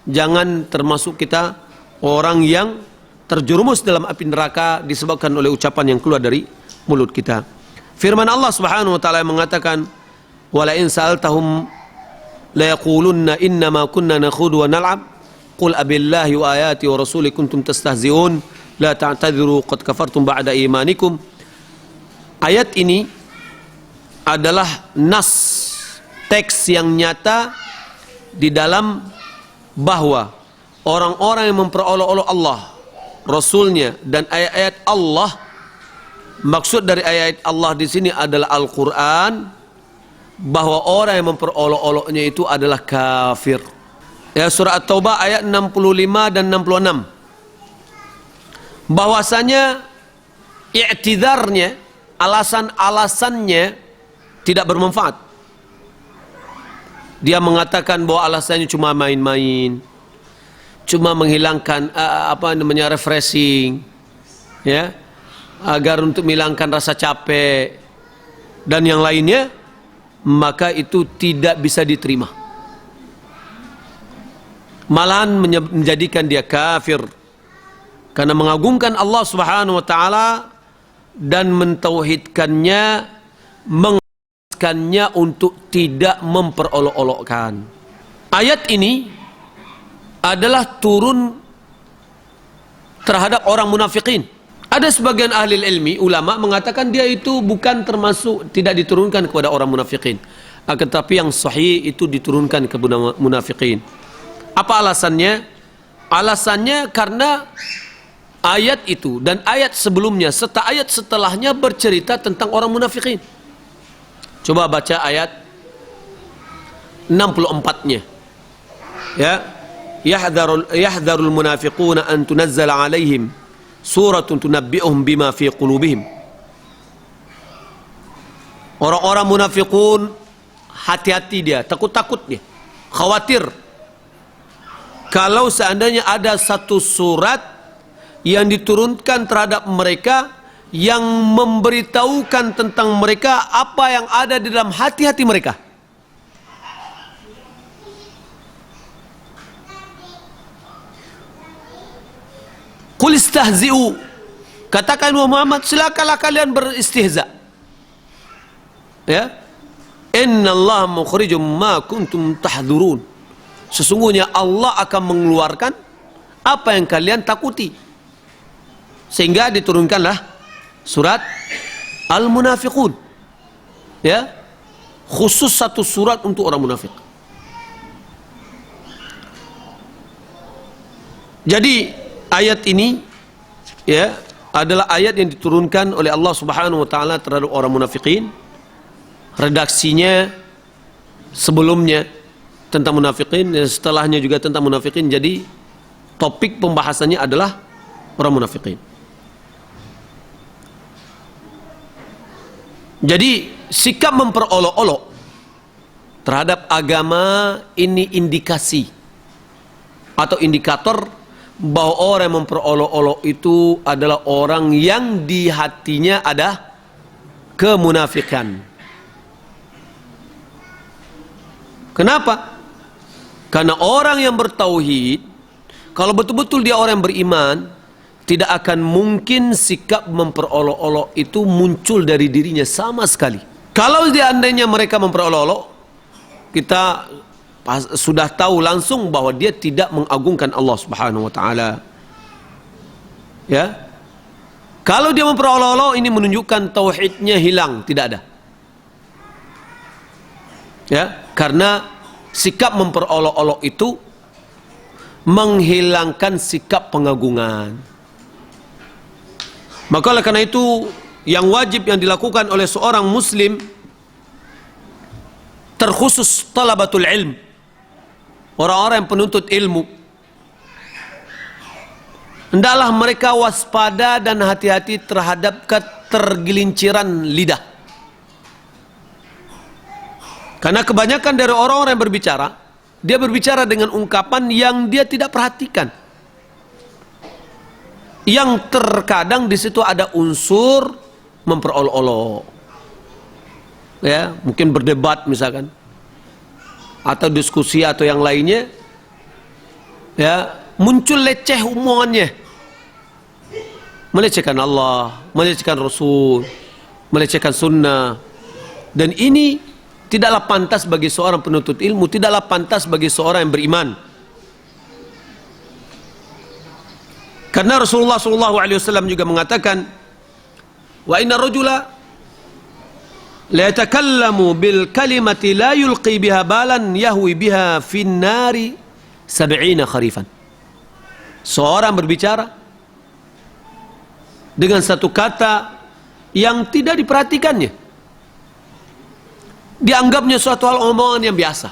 S1: Jangan termasuk kita orang yang terjerumus dalam api neraka disebabkan oleh ucapan yang keluar dari mulut kita. Firman Allah Subhanahu wa taala yang mengatakan, "Wala in sa'altahum la yaqulunna innama kunna nakhudu wa nal'ab qul abillahi wa ayati wa rasuli kuntum tastahzi'un la ta'tadhiru qad kafartum ba'da imanikum." Ayat ini adalah nas, teks yang nyata di dalam bahwa orang-orang yang memperolok-olok Allah, Rasulnya, dan ayat-ayat Allah, maksud dari ayat Allah di sini adalah Al-Quran, bahwa orang yang memperolok-oloknya itu adalah kafir. Ya, surah At-Taubah ayat 65 dan 66. Bahwasanya i'tidzarnya, alasan-alasannya tidak bermanfaat. Dia mengatakan bahwa alasannya cuma main-main, cuma menghilangkan refreshing, ya, agar untuk menghilangkan rasa capek dan yang lainnya, maka itu tidak bisa diterima. Malahan menjadikan dia kafir karena mengagungkan Allah Subhanahu wa taala dan mentauhidkannya, mengaskannya untuk tidak memperolok-olokkan. Ayat ini adalah turun terhadap orang munafikin. Ada sebagian ahli ilmi, ulama mengatakan dia itu bukan termasuk, tidak diturunkan kepada orang munafikin. Akan tetapi yang sahih itu diturunkan kepada munafikin. Apa alasannya? Alasannya karena ayat itu dan ayat sebelumnya serta ayat setelahnya bercerita tentang orang munafikin. Coba baca ayat 64-nya. Ya, yahdharul munafiquna an tunazzala alaihim suratun tunabbi'uhum bima fi qulubihim. Orang-orang munafikun hati-hati dia, takut-takut dia, khawatir kalau seandainya ada satu surat yang diturunkan terhadap mereka yang memberitahukan tentang mereka apa yang ada di dalam hati-hati mereka. Qul istahzi'u, katakan Muhammad, silakanlah kalian beristihza. Ya, innallaha mukhrijum ma kuntum tahdhurun. Sesungguhnya Allah akan mengeluarkan apa yang kalian takuti. Sehingga diturunkanlah surat Al-Munafiqun. Ya, khusus satu surat untuk orang munafik. Jadi ayat ini ya adalah ayat yang diturunkan oleh Allah Subhanahu wa taala terhadap orang munafikin. Redaksinya sebelumnya tentang munafikin dan setelahnya juga tentang munafikin. Jadi topik pembahasannya adalah orang munafikin. Jadi sikap memperolok-olok terhadap agama ini indikasi atau indikator bahwa orang yang memperolok-olok itu adalah orang yang di hatinya ada kemunafikan. Kenapa? Karena orang yang bertauhid, kalau betul-betul dia orang yang beriman, tidak akan mungkin sikap memperolok-olok itu muncul dari dirinya sama sekali. Kalau seandainya mereka memperolok-olok, kita sudah tahu langsung bahwa dia tidak mengagungkan Allah Subhanahu wa taala. Ya. Kalau dia memperolok-olok, ini menunjukkan tauhidnya hilang, tidak ada. Ya, karena sikap memperolok-olok itu menghilangkan sikap pengagungan. Maka oleh karena itu yang wajib yang dilakukan oleh seorang muslim, terkhusus talabatul ilm, orang-orang yang penuntut ilmu, hendaklah mereka waspada dan hati-hati terhadap ketergelinciran lidah. Karena kebanyakan dari orang-orang yang berbicara, dia berbicara dengan ungkapan yang dia tidak perhatikan, yang terkadang di situ ada unsur memperolok-olok. Ya, mungkin berdebat misalkan, atau diskusi atau yang lainnya, ya, muncul leceh omongannya, melecehkan Allah, melecehkan Rasul, melecehkan sunnah. Dan ini tidaklah pantas bagi seorang penuntut ilmu, tidaklah pantas bagi seorang yang beriman. Karena Rasulullah SAW juga mengatakan, wa inna rajula la yatakallamu bil kalimati la yulqi biha balan yahwi biha fin nari 70 kharifan. Seorang berbicara dengan satu kata yang tidak diperhatikannya, dianggapnya suatu hal omongan yang biasa.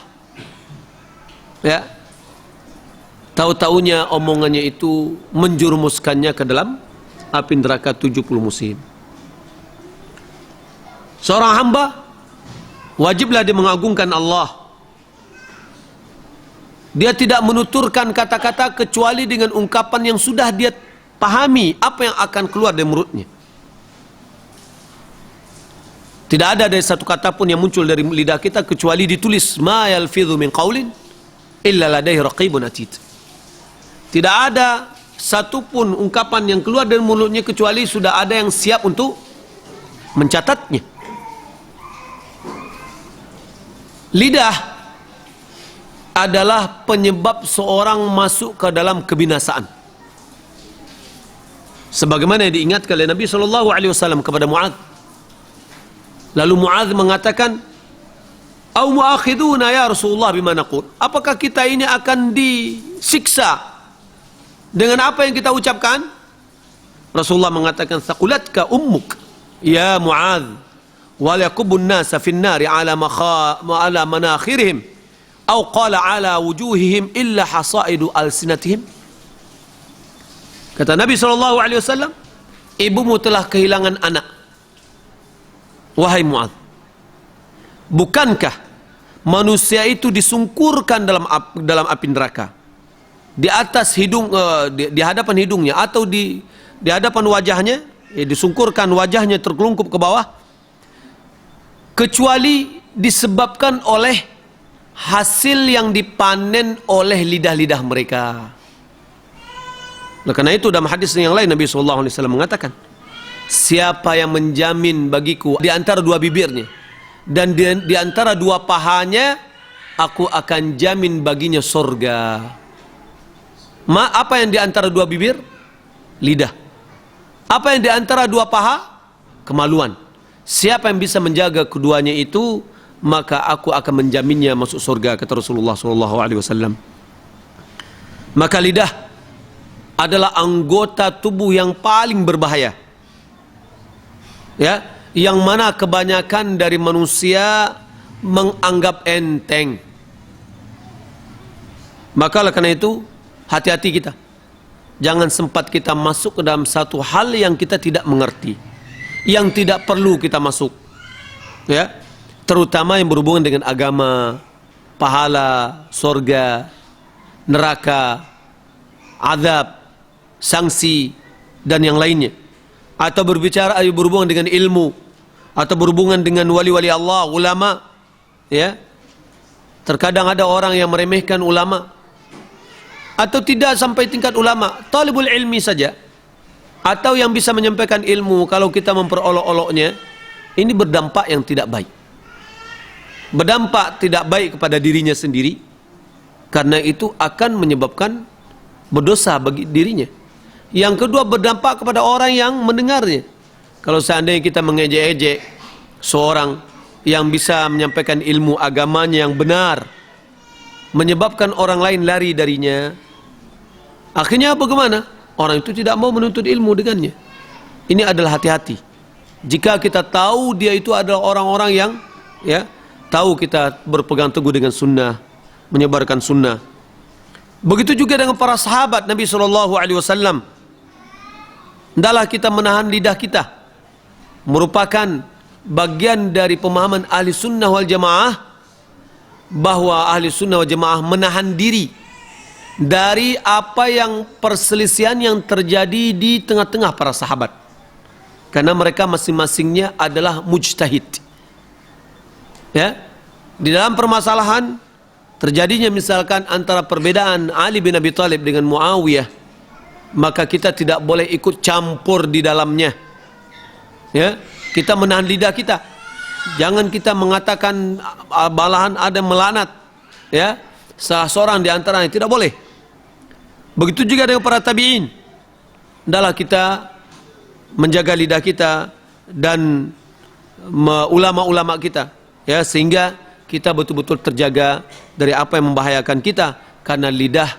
S1: Ya. Tahu-taunya omongannya itu menjerumuskannya ke dalam api neraka 70 musim. Seorang hamba wajiblah dia mengagungkan Allah. Dia tidak menuturkan kata-kata kecuali dengan ungkapan yang sudah dia pahami apa yang akan keluar dari mulutnya. Tidak ada dari satu kata pun yang muncul dari lidah kita kecuali ditulis ma yalfidhu min qaulin illa ladaihi raqibun atid. Tidak ada satupun ungkapan yang keluar dari mulutnya kecuali sudah ada yang siap untuk mencatatnya. Lidah adalah penyebab seorang masuk ke dalam kebinasaan. Sebagaimana yang diingatkan oleh Nabi SAW kepada Mu'adz. Lalu Mu'adz mengatakan, "Au mu'akhiduna ya Rasulullah bima naqul?" Apakah kita ini akan disiksa dengan apa yang kita ucapkan? Rasulullah mengatakan, "Thaqulatka ummuk ya Mu'adz, wal yakubun nasa fin nari ala manakhirihim, au qala ala wujuhihim illa hasaidu alsinatihim." Kata Nabi SAW, ibumu telah kehilangan anak. Wahai Mu'adz, bukankah manusia itu disungkurkan dalam api neraka di atas hidung, di hadapan hidungnya atau di hadapan wajahnya, disungkurkan wajahnya terkelungkup ke bawah, kecuali disebabkan oleh hasil yang dipanen oleh lidah-lidah mereka. Nah, karena itu dalam hadis yang lain Nabi SAW mengatakan, siapa yang menjamin bagiku di antara dua bibirnya dan di antara dua pahanya, aku akan jamin baginya surga. Apa yang di antara dua bibir? Lidah. Apa yang di antara dua paha? Kemaluan. Siapa yang bisa menjaga keduanya itu, maka aku akan menjaminnya masuk surga, kata Rasulullah SAW. Maka lidah adalah anggota tubuh yang paling berbahaya, ya, yang mana kebanyakan dari manusia menganggap enteng. Maka karena itu hati-hati kita, jangan sempat kita masuk ke dalam satu hal yang kita tidak mengerti, yang tidak perlu kita masuk, ya, terutama yang berhubungan dengan agama, pahala, surga, neraka, azab, sanksi, dan yang lainnya. Atau berhubungan dengan ilmu, atau berhubungan dengan wali-wali Allah, ulama, ya. Terkadang ada orang yang meremehkan ulama, atau tidak sampai tingkat ulama, talibul ilmi saja, atau yang bisa menyampaikan ilmu, kalau kita memperolok-oloknya, ini berdampak yang tidak baik. Berdampak tidak baik kepada dirinya sendiri, karena itu akan menyebabkan berdosa bagi dirinya. Yang kedua, berdampak kepada orang yang mendengarnya. Kalau seandainya kita mengejek-ejek seorang yang bisa menyampaikan ilmu agamanya yang benar, menyebabkan orang lain lari darinya, akhirnya bagaimana? Orang itu tidak mau menuntut ilmu dengannya. Ini adalah hati-hati. Jika kita tahu dia itu adalah orang-orang yang, ya, tahu kita berpegang teguh dengan sunnah, menyebarkan sunnah. Begitu juga dengan para sahabat Nabi SAW. Hendaklah kita menahan lidah kita. Merupakan bagian dari pemahaman ahli sunnah wal jamaah, bahwa ahli sunnah wal jamaah menahan diri dari apa yang perselisihan yang terjadi di tengah-tengah para sahabat, karena mereka masing-masingnya adalah mujtahid, ya. Di dalam permasalahan terjadinya misalkan antara perbedaan Ali bin Abi Thalib dengan Muawiyah, maka kita tidak boleh ikut campur di dalamnya, ya. Kita menahan lidah kita, jangan kita mengatakan, malahan ada melaknat, ya, salah seorang di antaranya, tidak boleh. Begitu juga dengan para tabi'in. Hendaklah kita menjaga lidah kita dan ulama-ulama kita, ya, sehingga kita betul-betul terjaga dari apa yang membahayakan kita, karena lidah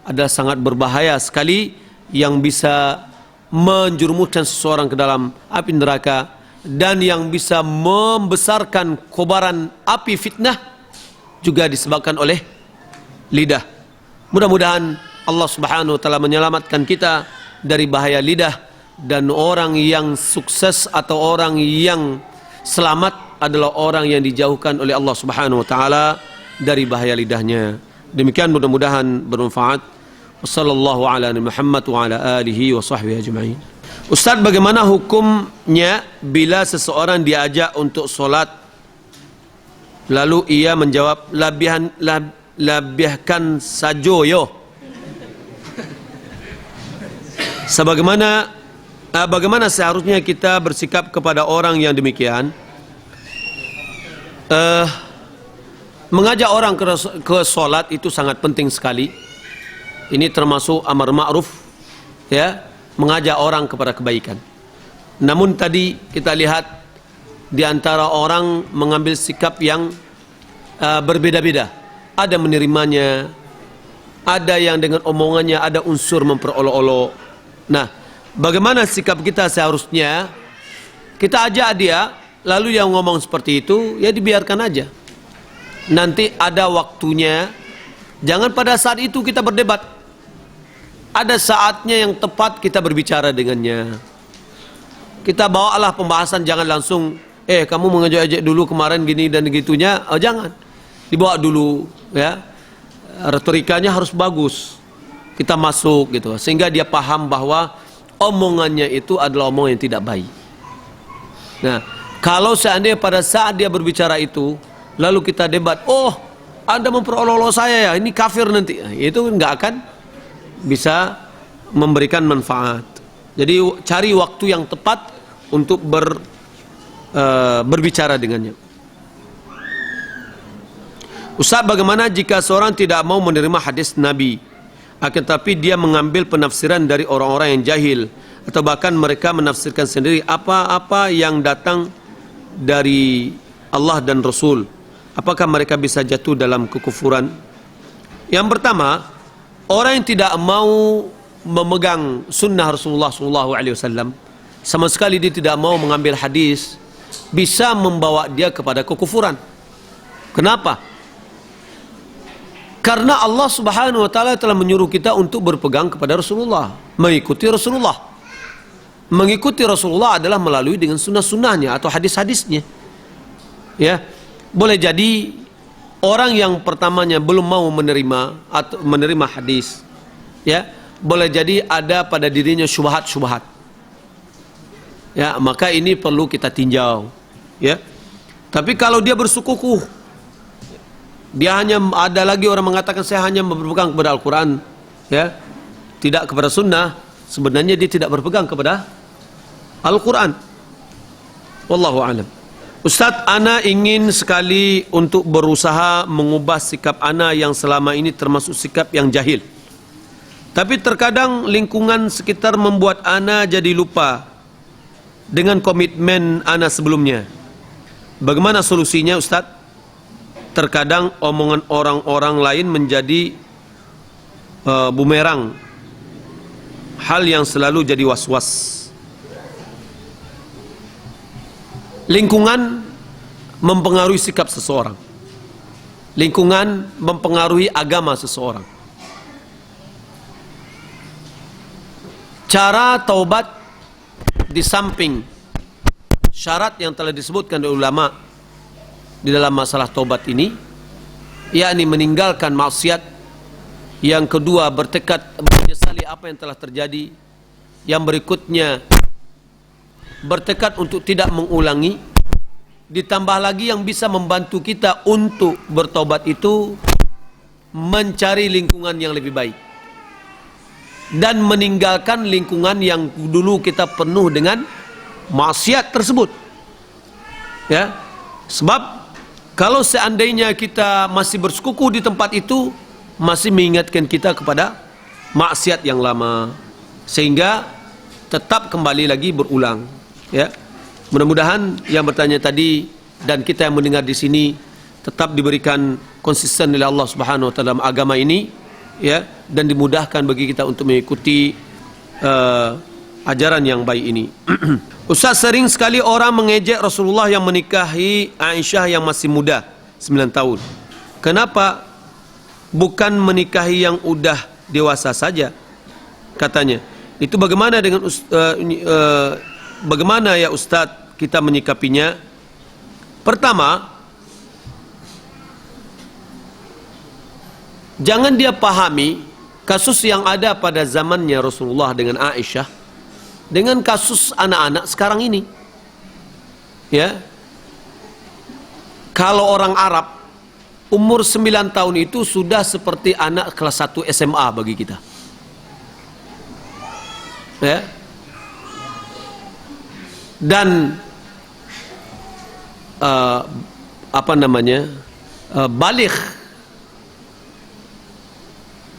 S1: adalah sangat berbahaya sekali, yang bisa menjerumuskan seseorang ke dalam api neraka, dan yang bisa membesarkan kobaran api fitnah juga disebabkan oleh lidah. Mudah-mudahan Allah Subhanahu wa taala menyelamatkan kita dari bahaya lidah, dan orang yang sukses atau orang yang selamat adalah orang yang dijauhkan oleh Allah Subhanahu wa taala dari bahaya lidahnya. Demikian, mudah-mudahan bermanfaat. Wassallallahu ala Muhammad wa ala alihi wa sahbihi ajma'in. Ustaz, bagaimana hukumnya bila seseorang diajak untuk solat lalu ia menjawab labihkan sajo yo? Bagaimana seharusnya kita bersikap kepada orang yang demikian? Mengajak orang ke solat itu sangat penting sekali. Ini termasuk amar ma'ruf, ya, mengajak orang kepada kebaikan. Namun tadi kita lihat di antara orang mengambil sikap yang berbeda-beda. Ada menerimanya, ada yang dengan omongannya ada unsur memperolok-olok. Nah, bagaimana sikap kita seharusnya? Kita ajak dia, lalu yang ngomong seperti itu, ya dibiarkan aja. Nanti ada waktunya. Jangan pada saat itu kita berdebat. Ada saatnya yang tepat kita berbicara dengannya. Kita bawalah pembahasan, jangan langsung kamu mengajak-ajak dulu kemarin gini dan gitunya. Jangan. Dibawa dulu, ya. Retorikanya harus bagus. Kita masuk gitu sehingga dia paham bahwa omongannya itu adalah omongan yang tidak baik. Nah, kalau seandainya pada saat dia berbicara itu lalu kita debat, Anda memperolok-olok saya ya, ini kafir nanti. Itu enggak akan bisa memberikan manfaat. Jadi cari waktu yang tepat untuk berbicara dengannya. Ustaz, bagaimana jika seorang tidak mau menerima hadis Nabi, akan tapi dia mengambil penafsiran dari orang-orang yang jahil, atau bahkan mereka menafsirkan sendiri apa-apa yang datang dari Allah dan Rasul? Apakah mereka bisa jatuh dalam kekufuran? Yang pertama, orang yang tidak mau memegang sunnah Rasulullah SAW, sama sekali dia tidak mau mengambil hadis, bisa membawa dia kepada kekufuran. Kenapa? Karena Allah Subhanahu wa taala telah menyuruh kita untuk berpegang kepada Rasulullah, mengikuti Rasulullah. Mengikuti Rasulullah adalah melalui dengan sunnah-sunnahnya atau hadis-hadisnya. Ya, boleh jadi orang yang pertamanya belum mau menerima atau menerima hadis, ya, boleh jadi ada pada dirinya syubhat-syubhat. Ya, maka ini perlu kita tinjau, ya. Tapi kalau dia bersikukuh, dia hanya, ada lagi orang mengatakan saya hanya berpegang kepada Al-Quran, ya, tidak kepada sunnah. Sebenarnya dia tidak berpegang kepada Al-Quran. Wallahu a'lam. Ustaz, ana ingin sekali untuk berusaha mengubah sikap ana yang selama ini termasuk sikap yang jahil. Tapi terkadang lingkungan sekitar membuat ana jadi lupa dengan komitmen ana sebelumnya. Bagaimana solusinya, Ustaz? Terkadang omongan orang-orang lain menjadi bumerang, hal yang selalu jadi was-was. Lingkungan mempengaruhi sikap seseorang. Lingkungan mempengaruhi agama seseorang. Cara taubat di samping syarat yang telah disebutkan oleh ulama di dalam masalah taubat ini, yakni meninggalkan maksiat. Yang kedua, bertekad menyesali apa yang telah terjadi. Yang berikutnya, bertekad untuk tidak mengulangi. Ditambah lagi yang bisa membantu kita untuk bertobat itu mencari lingkungan yang lebih baik dan meninggalkan lingkungan yang dulu kita penuh dengan maksiat tersebut, ya. Sebab kalau seandainya kita masih bersekukuh di tempat itu, masih mengingatkan kita kepada maksiat yang lama, sehingga tetap kembali lagi berulang, ya. Mudah-mudahan yang bertanya tadi dan kita yang mendengar di sini tetap diberikan konsisten oleh Allah Subhanahu wa taala dalam agama ini, ya, dan dimudahkan bagi kita untuk mengikuti ajaran yang baik ini. Ustaz, sering sekali orang mengejek Rasulullah yang menikahi Aisyah yang masih muda, 9 tahun. Kenapa bukan menikahi yang udah dewasa saja, katanya. Itu bagaimana dengan bagaimana ya Ustaz kita menyikapinya? Pertama, jangan dia pahami kasus yang ada pada zamannya Rasulullah dengan Aisyah dengan kasus anak-anak sekarang ini. Ya. Kalau orang Arab umur 9 tahun itu sudah seperti anak kelas 1 SMA bagi kita. Ya. Dan baligh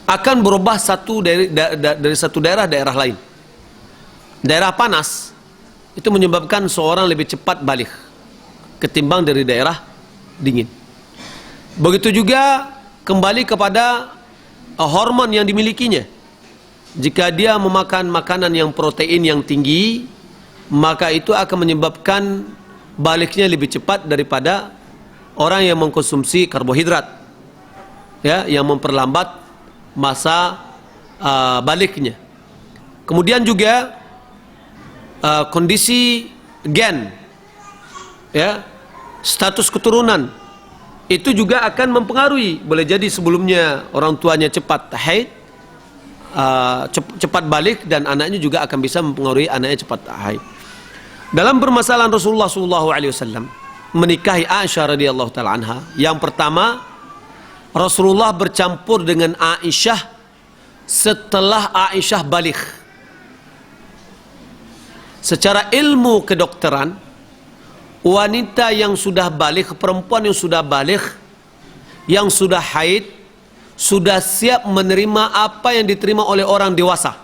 S1: akan berubah dari satu daerah lain. Daerah panas itu menyebabkan seorang lebih cepat baligh ketimbang dari daerah dingin. Begitu juga kembali kepada hormon yang dimilikinya. Jika dia memakan makanan yang protein yang tinggi, maka itu akan menyebabkan balighnya lebih cepat daripada orang yang mengkonsumsi karbohidrat, ya, yang memperlambat masa balighnya. Kemudian juga kondisi gen, ya, status keturunan itu juga akan mempengaruhi. Boleh jadi sebelumnya orang tuanya cepat haid, cepat balik, dan anaknya juga akan bisa mempengaruhi anaknya cepat haid. Dalam permasalahan Rasulullah SAW menikahi Aisyah radhiyallahu taala anha, yang pertama Rasulullah bercampur dengan Aisyah setelah Aisyah balik. Secara ilmu kedokteran, wanita yang sudah balik, perempuan yang sudah balik, yang sudah haid, sudah siap menerima apa yang diterima oleh orang dewasa.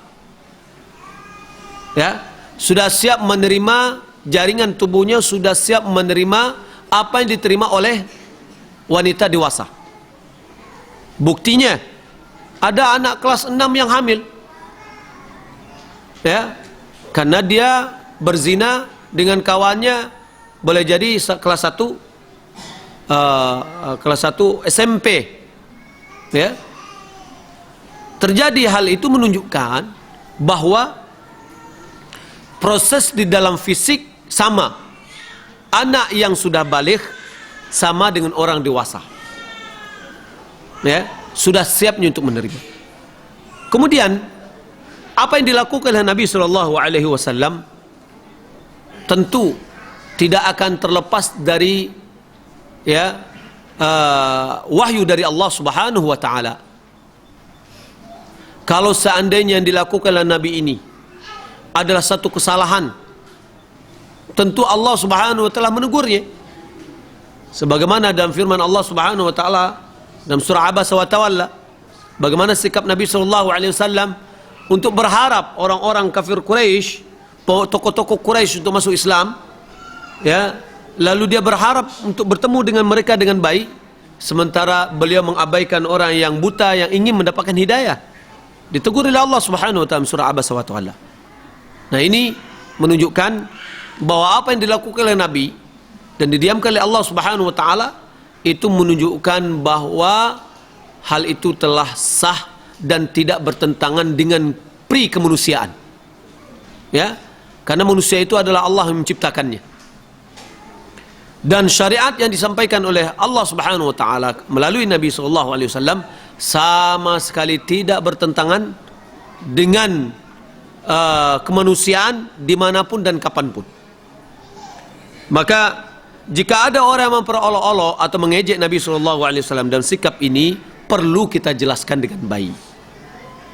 S1: Ya, sudah siap menerima, jaringan tubuhnya sudah siap menerima apa yang diterima oleh wanita dewasa. Buktinya, ada anak kelas 6 yang hamil. Ya, karena dia berzina dengan kawannya, boleh jadi kelas 1 SMP, ya. Terjadi hal itu menunjukkan bahwa proses di dalam fisik sama. Anak yang sudah balik sama dengan orang dewasa, ya, sudah siapnya untuk menerima. Kemudian apa yang dilakukan oleh Nabi SAW tentu tidak akan terlepas dari, ya, wahyu dari Allah Subhanahu wa taala. Kalau seandainya yang dilakukan oleh Nabi ini adalah satu kesalahan, tentu Allah Subhanahu wa taala menegurnya. Sebagaimana dalam firman Allah Subhanahu wa taala dalam surah Abasa wa Tawalla, bagaimana sikap Nabi SAW untuk berharap orang-orang kafir Quraisy, tokoh-tokoh Quraisy untuk masuk Islam. Ya, lalu dia berharap untuk bertemu dengan mereka dengan baik, sementara beliau mengabaikan orang yang buta yang ingin mendapatkan hidayah. Ditegur oleh Allah Subhanahu wa taala surah Abasa wa Tawalla. Nah, ini menunjukkan bahwa apa yang dilakukan oleh Nabi dan didiamkan oleh Allah Subhanahu wa taala itu menunjukkan bahwa hal itu telah sah dan tidak bertentangan dengan pri kemanusiaan. Ya, karena manusia itu adalah Allah yang menciptakannya. Dan syariat yang disampaikan oleh Allah Subhanahu wa taala melalui Nabi SAW sama sekali tidak bertentangan dengan kemanusiaan dimanapun dan kapanpun. Maka jika ada orang yang memperolok-olok atau mengejek Nabi SAW dan sikap ini perlu kita jelaskan dengan baik.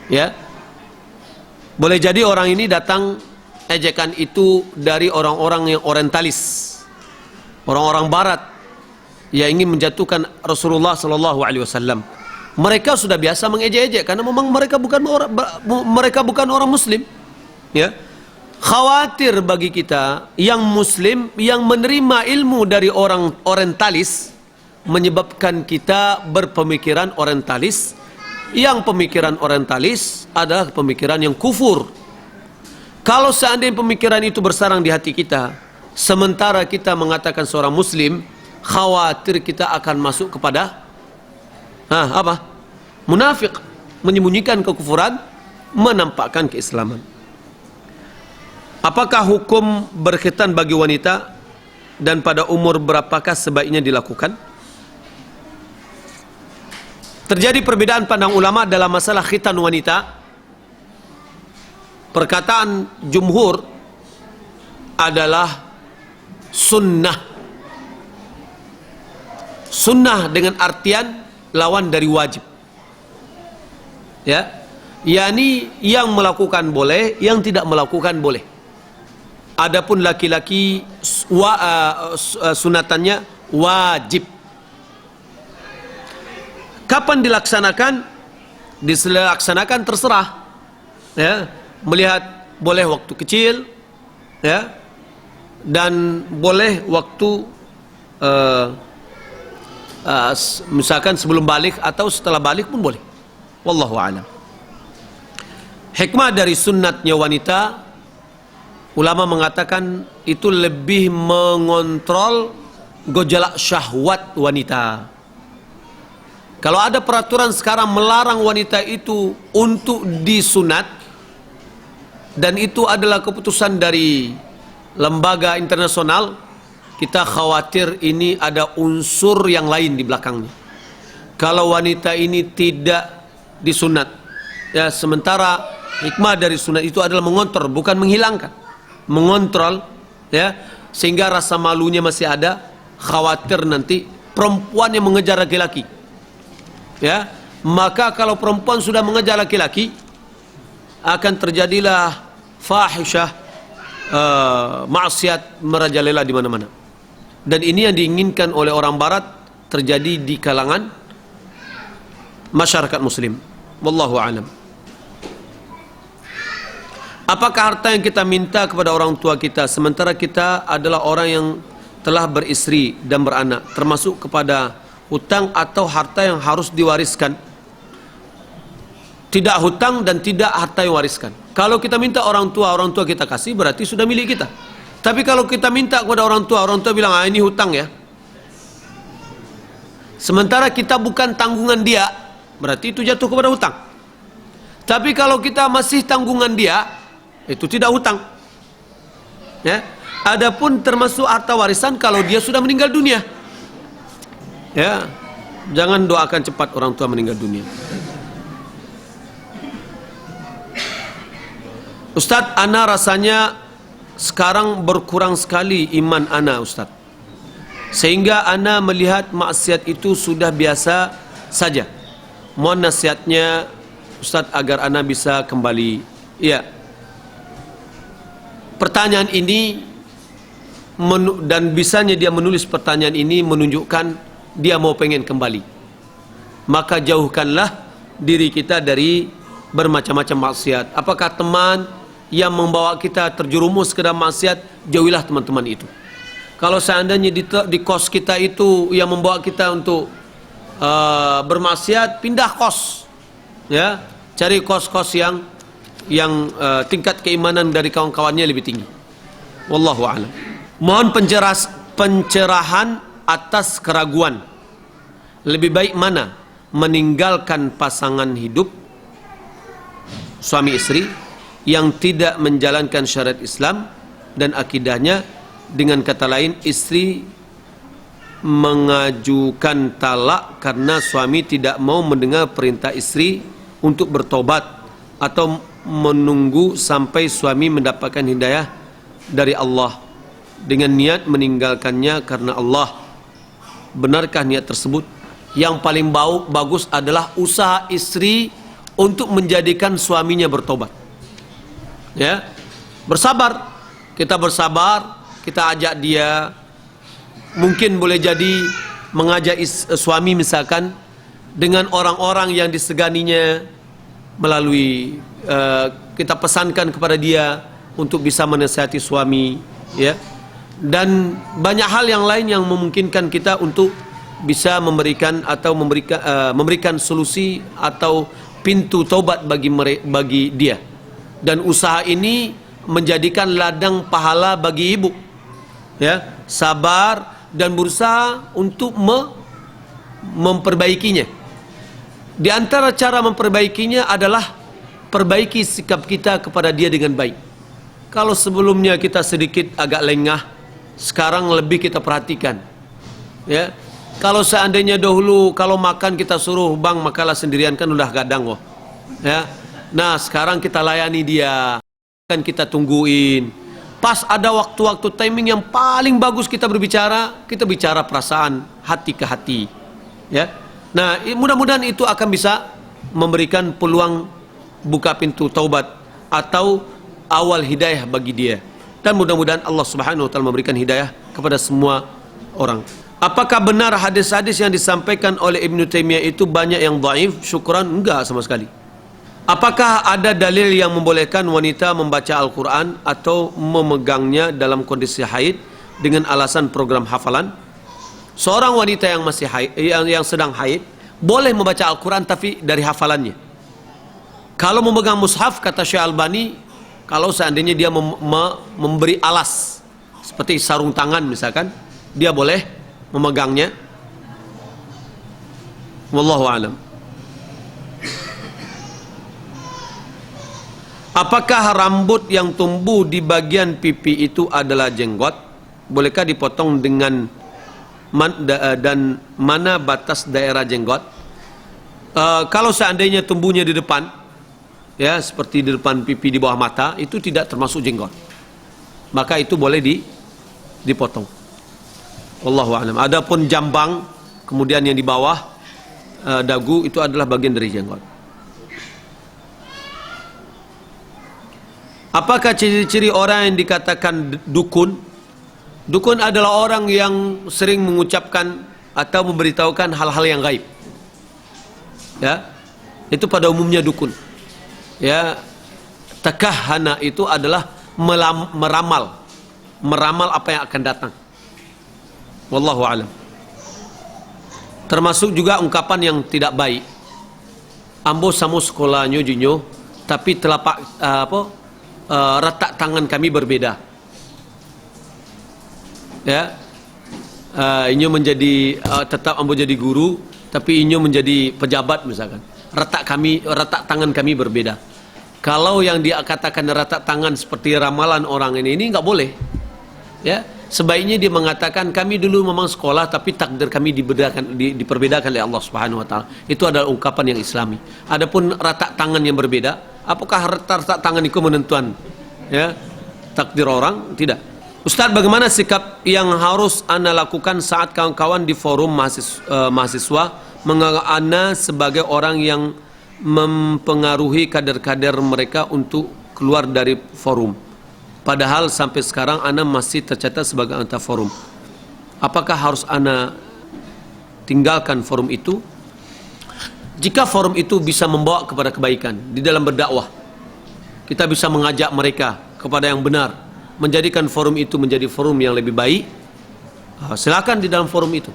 S1: Ya, boleh jadi orang ini datang ejekan itu dari orang-orang yang orientalis, orang-orang barat yang ingin menjatuhkan Rasulullah SAW. Mereka sudah biasa mengejek-ejek karena memang mereka bukan orang Muslim. Ya, khawatir bagi kita yang Muslim yang menerima ilmu dari orang orientalis menyebabkan kita berpemikiran orientalis, yang pemikiran orientalis adalah pemikiran yang kufur. Kalau seandainya pemikiran itu bersarang di hati kita, sementara kita mengatakan seorang Muslim, khawatir kita akan masuk kepada munafik, menyembunyikan kekufuran, menampakkan keislaman. Apakah hukum berkhitan bagi wanita dan pada umur berapakah sebaiknya dilakukan? Terjadi perbedaan pandang ulama dalam masalah khitan wanita. Perkataan jumhur adalah sunnah. Sunnah dengan artian lawan dari wajib. Ya, yakni yang melakukan boleh, yang tidak melakukan boleh. Adapun laki-laki sunatannya wajib. Kapan dilaksanakan? Dilaksanakan terserah. Ya, melihat boleh waktu kecil, ya, dan boleh waktu misalkan sebelum balik atau setelah balik pun boleh. Wallahu a'lam. Hikmah dari sunnatnya wanita, ulama mengatakan itu lebih mengontrol gejolak syahwat wanita. Kalau ada peraturan sekarang melarang wanita itu untuk disunat, dan itu adalah keputusan dari lembaga internasional, kita khawatir ini ada unsur yang lain di belakangnya. Kalau wanita ini tidak disunat, ya, sementara hikmah dari sunat itu adalah mengontrol, bukan menghilangkan, mengontrol, ya, sehingga rasa malunya masih ada. Khawatir nanti perempuan yang mengejar laki-laki, ya, maka kalau perempuan sudah mengejar laki-laki, akan terjadilah fahisyah, maksiat merajalela di mana-mana. Dan ini yang diinginkan oleh orang barat terjadi di kalangan masyarakat muslim. Wallahu a'lam. Apakah harta yang kita minta kepada orang tua kita sementara kita adalah orang yang telah beristri dan beranak, termasuk kepada hutang atau harta yang harus diwariskan? Tidak hutang dan tidak harta yang wariskan. Kalau kita minta orang tua kita kasih, berarti sudah milik kita. Tapi kalau kita minta kepada orang tua bilang, ini hutang ya, sementara kita bukan tanggungan dia, berarti itu jatuh kepada hutang. Tapi kalau kita masih tanggungan dia, itu tidak hutang, ya. Adapun termasuk harta warisan kalau dia sudah meninggal dunia, ya, jangan doakan cepat orang tua meninggal dunia. Ustadz, ana rasanya sekarang berkurang sekali iman ana, Ustadz, sehingga ana melihat maksiat itu sudah biasa saja. Mohon nasihatnya Ustadz agar ana bisa kembali. Ya, pertanyaan ini dan bisanya dia menulis pertanyaan ini menunjukkan dia mau pengen kembali. Maka jauhkanlah diri kita dari bermacam-macam maksiat. Apakah teman yang membawa kita terjerumus ke dalam maksiat, jauhilah teman-teman itu. Kalau seandainya di kos kita itu yang membawa kita untuk bermaksiat, pindah kos, ya, cari kos-kos yang tingkat keimanan dari kawan-kawannya lebih tinggi. Wallahu a'lam. Mohon pencerahan atas keraguan. Lebih baik mana? Meninggalkan pasangan hidup suami istri yang tidak menjalankan syariat Islam dan akidahnya, dengan kata lain istri mengajukan talak karena suami tidak mau mendengar perintah istri untuk bertobat, atau menunggu sampai suami mendapatkan hidayah dari Allah dengan niat meninggalkannya karena Allah. Benarkah niat tersebut? Yang paling bagus adalah usaha istri untuk menjadikan suaminya bertobat, ya. Bersabar, kita bersabar, kita ajak dia. Mungkin boleh jadi mengajak suami misalkan dengan orang-orang yang diseganinya, melalui kita pesankan kepada dia untuk bisa menasihati suami, ya. Dan banyak hal yang lain yang memungkinkan kita untuk bisa memberikan solusi atau pintu taubat bagi dia. Dan usaha ini menjadikan ladang pahala bagi ibu, ya, sabar dan berusaha untuk memperbaikinya. Di antara cara memperbaikinya adalah perbaiki sikap kita kepada dia dengan baik. Kalau sebelumnya kita sedikit agak lengah, sekarang lebih kita perhatikan, ya. Kalau seandainya dahulu kalau makan kita suruh bang makalah sendirian kan udah gadang kok. Ya. Nah sekarang kita layani dia, kan kita tungguin. Pas ada waktu-waktu timing yang paling bagus kita berbicara, kita bicara perasaan hati ke hati. Ya. Nah mudah-mudahan itu akan bisa memberikan peluang buka pintu taubat atau awal hidayah bagi dia. Dan mudah-mudahan Allah Subhanahu wa taala memberikan hidayah kepada semua orang. Apakah benar hadis-hadis yang disampaikan oleh Ibnu Taimiyah itu banyak yang dhaif? Syukran, enggak sama sekali. Apakah ada dalil yang membolehkan wanita membaca Al-Quran atau memegangnya dalam kondisi haid dengan alasan program hafalan? Seorang wanita yang masih haid, yang sedang haid boleh membaca Al-Quran tapi dari hafalannya. Kalau memegang mushaf, kata Syekh Albani, kalau seandainya dia memberi alas seperti sarung tangan misalkan, dia boleh memegangnya. Wallahu a'lam. Apakah rambut yang tumbuh di bagian pipi itu adalah jenggot? Bolehkah dipotong dengan dan mana batas daerah jenggot? Kalau seandainya tumbuhnya di depan, ya seperti di depan pipi di bawah mata, itu tidak termasuk jenggot. Maka itu boleh dipotong. Wallahu a'lam. Adapun jambang, kemudian yang di bawah dagu itu adalah bagian dari jenggot. Apakah ciri-ciri orang yang dikatakan dukun? Dukun adalah orang yang sering mengucapkan atau memberitahukan hal-hal yang gaib. Ya, itu pada umumnya dukun. Ya, takahhana itu adalah meramal apa yang akan datang. Wallahu a'lam. Termasuk juga ungkapan yang tidak baik. Ambo samo sekolahnya jinyo, tapi telapak retak tangan kami berbeda. Ya, inyo menjadi tetap ambo jadi guru, tapi inyo menjadi pejabat misalkan. Retak tangan kami berbeda. Kalau yang dia katakan retak tangan seperti ramalan orang ini nggak boleh. Ya, sebaiknya dia mengatakan kami dulu memang sekolah tapi takdir kami diperbedakan oleh Allah Subhanahu wa taala. Itu adalah ungkapan yang islami. Adapun retak tangan yang berbeda, apakah retak tangan itu menentukan ya takdir orang? Tidak. Ustaz, bagaimana sikap yang harus Anda lakukan saat kawan-kawan di forum mahasiswa menganggap Anda sebagai orang yang mempengaruhi kader-kader mereka untuk keluar dari forum? Padahal sampai sekarang Anda masih tercatat sebagai anggota forum. Apakah harus Anda tinggalkan forum itu? Jika forum itu bisa membawa kepada kebaikan di dalam berdakwah, kita bisa mengajak mereka kepada yang benar, menjadikan forum itu menjadi forum yang lebih baik, silakan di dalam forum itu.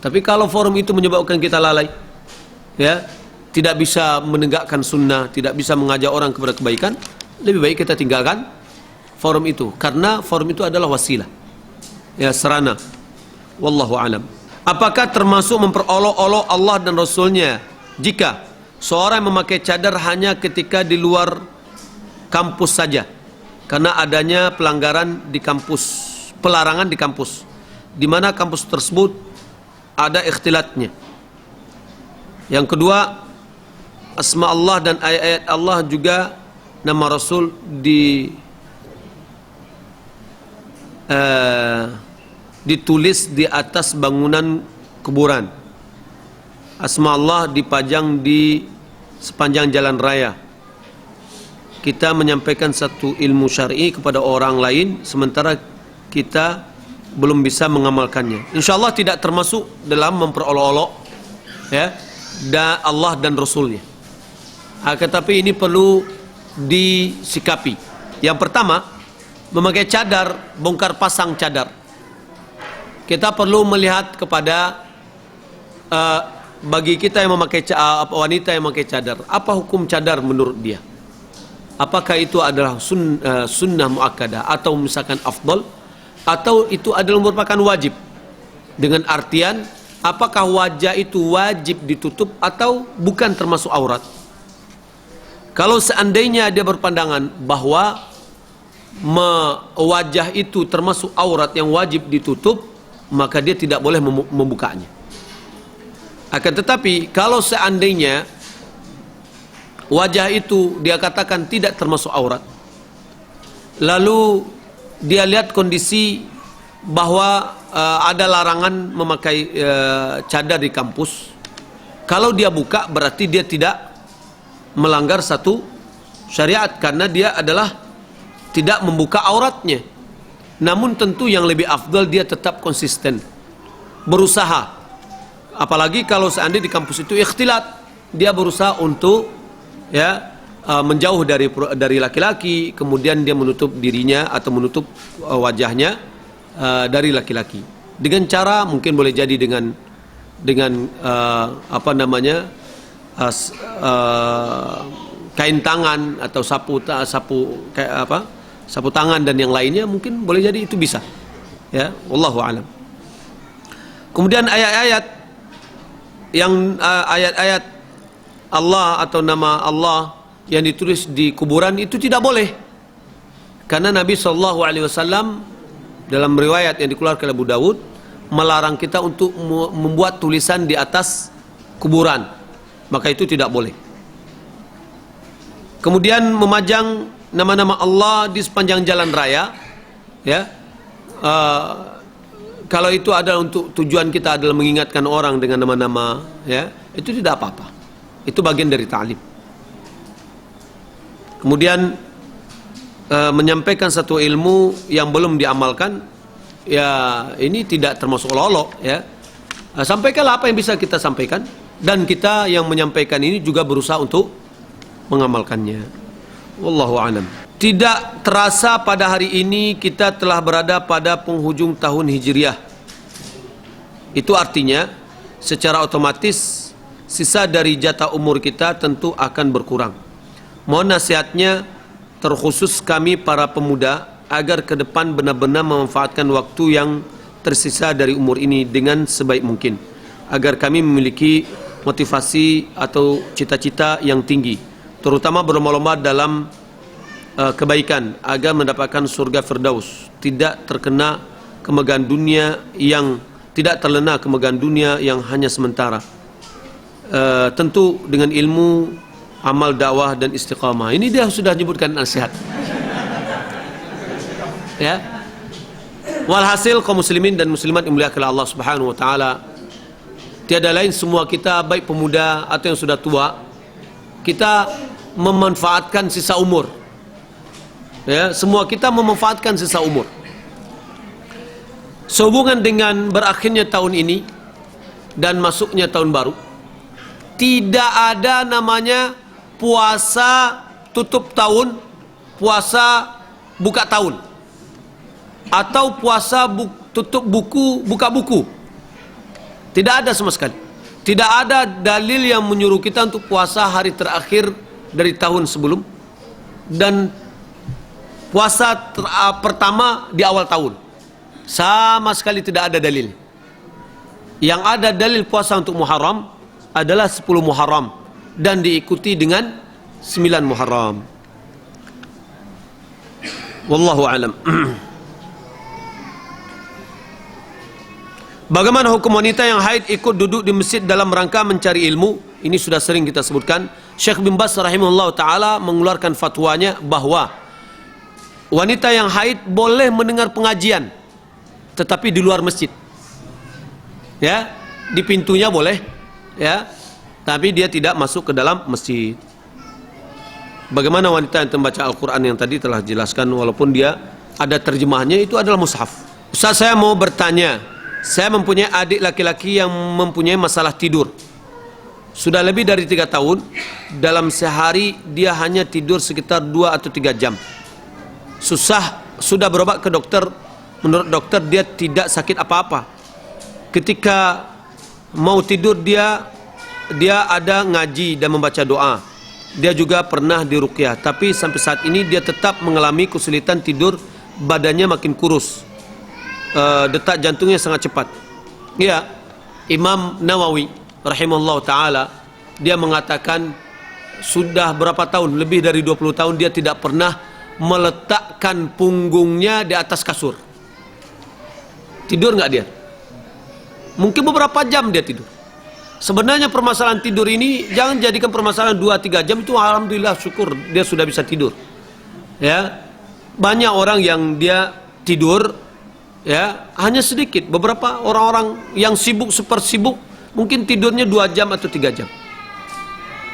S1: Tapi kalau forum itu menyebabkan kita lalai, ya, tidak bisa menegakkan sunnah, tidak bisa mengajak orang kepada kebaikan, lebih baik kita tinggalkan forum itu, karena forum itu adalah wasilah, ya, sarana. Wallahu alam. Apakah termasuk memperolok-olok Allah dan Rasulnya jika seorang memakai cadar hanya ketika di luar kampus saja, karena adanya pelanggaran di kampus, pelarangan di kampus, di mana kampus tersebut ada ikhtilatnya. Yang kedua, asma Allah dan ayat-ayat Allah juga nama Rasul ditulis di atas bangunan kuburan. Asma Allah dipajang di sepanjang jalan raya. Kita menyampaikan satu ilmu syar'i kepada orang lain sementara kita belum bisa mengamalkannya. InsyaAllah tidak termasuk dalam memperolok-olok, ya, Allah dan Rasulnya. Tetapi ini perlu disikapi. Yang pertama, memakai cadar, bongkar pasang cadar. Kita perlu melihat kepada bagi kita yang memakai wanita yang memakai cadar, apa hukum cadar menurut dia? Apakah itu adalah sunnah muakkadah atau misalkan afdal, atau itu adalah merupakan wajib? Dengan artian, apakah wajah itu wajib ditutup atau bukan termasuk aurat? Kalau seandainya dia berpandangan bahwa wajah itu termasuk aurat yang wajib ditutup, maka dia tidak boleh membukanya. Akan tetapi kalau seandainya wajah itu dia katakan tidak termasuk aurat, lalu dia lihat kondisi bahwa ada larangan memakai cadar di kampus, kalau dia buka berarti dia tidak melanggar satu syariat karena dia adalah tidak membuka auratnya. Namun tentu yang lebih afdal dia tetap konsisten berusaha. Apalagi kalau seandainya di kampus itu ikhtilat, dia berusaha untuk menjauh dari laki-laki, kemudian dia menutup dirinya atau menutup wajahnya dari laki-laki dengan cara mungkin boleh jadi dengan kain tangan atau sapu tangan dan yang lainnya, mungkin boleh jadi itu bisa, ya, wallahu alam. Kemudian ayat-ayat Allah atau nama Allah yang ditulis di kuburan itu tidak boleh, karena Nabi SAW dalam riwayat yang dikeluarkan oleh Abu Dawud melarang kita untuk membuat tulisan di atas kuburan, maka itu tidak boleh. Kemudian memajang nama-nama Allah di sepanjang jalan raya, ya, kalau itu adalah untuk tujuan kita adalah mengingatkan orang dengan nama-nama, ya, itu tidak apa-apa. Itu bagian dari ta'lim. Kemudian menyampaikan satu ilmu yang belum diamalkan, ya ini tidak termasuk olok-olok, ya. Sampaikanlah apa yang bisa kita sampaikan, dan kita yang menyampaikan ini juga berusaha untuk mengamalkannya. Wallahu a'lam. Tidak terasa pada hari ini kita telah berada pada penghujung tahun Hijriah. Itu artinya secara otomatis sisa dari jatah umur kita tentu akan berkurang. Mohon nasihatnya terkhusus kami para pemuda agar ke depan benar-benar memanfaatkan waktu yang tersisa dari umur ini dengan sebaik mungkin, agar kami memiliki motivasi atau cita-cita yang tinggi, terutama berlomba-lomba dalam kebaikan agar mendapatkan surga Firdaus, tidak terlena kemegahan dunia yang hanya sementara. Tentu dengan ilmu, amal dakwah dan istiqamah. Ini dia sudah menyebutkan nasihat. Ya. Walhasil kaum muslimin dan muslimat yang dimuliakan Allah Subhanahu wa taala, tiada lain semua kita baik pemuda atau yang sudah tua, kita memanfaatkan sisa umur. Ya, semua kita memanfaatkan sisa umur. Sehubungan dengan berakhirnya tahun ini dan masuknya tahun baru, tidak ada namanya puasa tutup tahun, puasa buka tahun, atau puasa tutup buku, buka buku. Tidak ada sama sekali. Tidak ada dalil yang menyuruh kita untuk puasa hari terakhir dari tahun sebelum dan puasa pertama di awal tahun. Sama sekali tidak ada dalil. Yang ada dalil puasa untuk Muharram adalah 10 Muharram dan diikuti dengan 9 Muharram. Wallahu alam. Bagaimana hukum wanita yang haid ikut duduk di masjid dalam rangka mencari ilmu? Ini sudah sering kita sebutkan. Syekh bin Baz rahimahullah ta'ala mengeluarkan fatwanya bahwa wanita yang haid boleh mendengar pengajian, tetapi di luar masjid. Ya, di pintunya boleh, ya, tapi dia tidak masuk ke dalam masjid. Bagaimana wanita yang membaca Al-Quran yang tadi telah jelaskan, walaupun dia ada terjemahnya, itu adalah mushaf. Ustaz, saya mau bertanya, saya mempunyai adik laki-laki yang mempunyai masalah tidur. Sudah lebih dari 3 tahun, dalam sehari dia hanya tidur sekitar 2 atau 3 jam. Sudah berobat ke dokter, menurut dokter dia tidak sakit apa-apa. Ketika mau tidur dia ada ngaji dan membaca doa. Dia juga pernah diruqyah, tapi sampai saat ini dia tetap mengalami kesulitan tidur, badannya makin kurus, detak jantungnya sangat cepat. Ya, Imam Nawawi rahimahullah ta'ala, dia mengatakan sudah berapa tahun, lebih dari 20 tahun dia tidak pernah meletakkan punggungnya di atas kasur. Tidur nggak dia? Mungkin beberapa jam dia tidur. sebenarnya permasalahan tidur ini jangan jadikan permasalahan 2-3 jam itu alhamdulillah syukur dia sudah bisa tidur. Ya. Banyak orang yang dia tidur ya hanya sedikit. Beberapa orang-orang yang sibuk super sibuk mungkin tidurnya 2 jam atau 3 jam.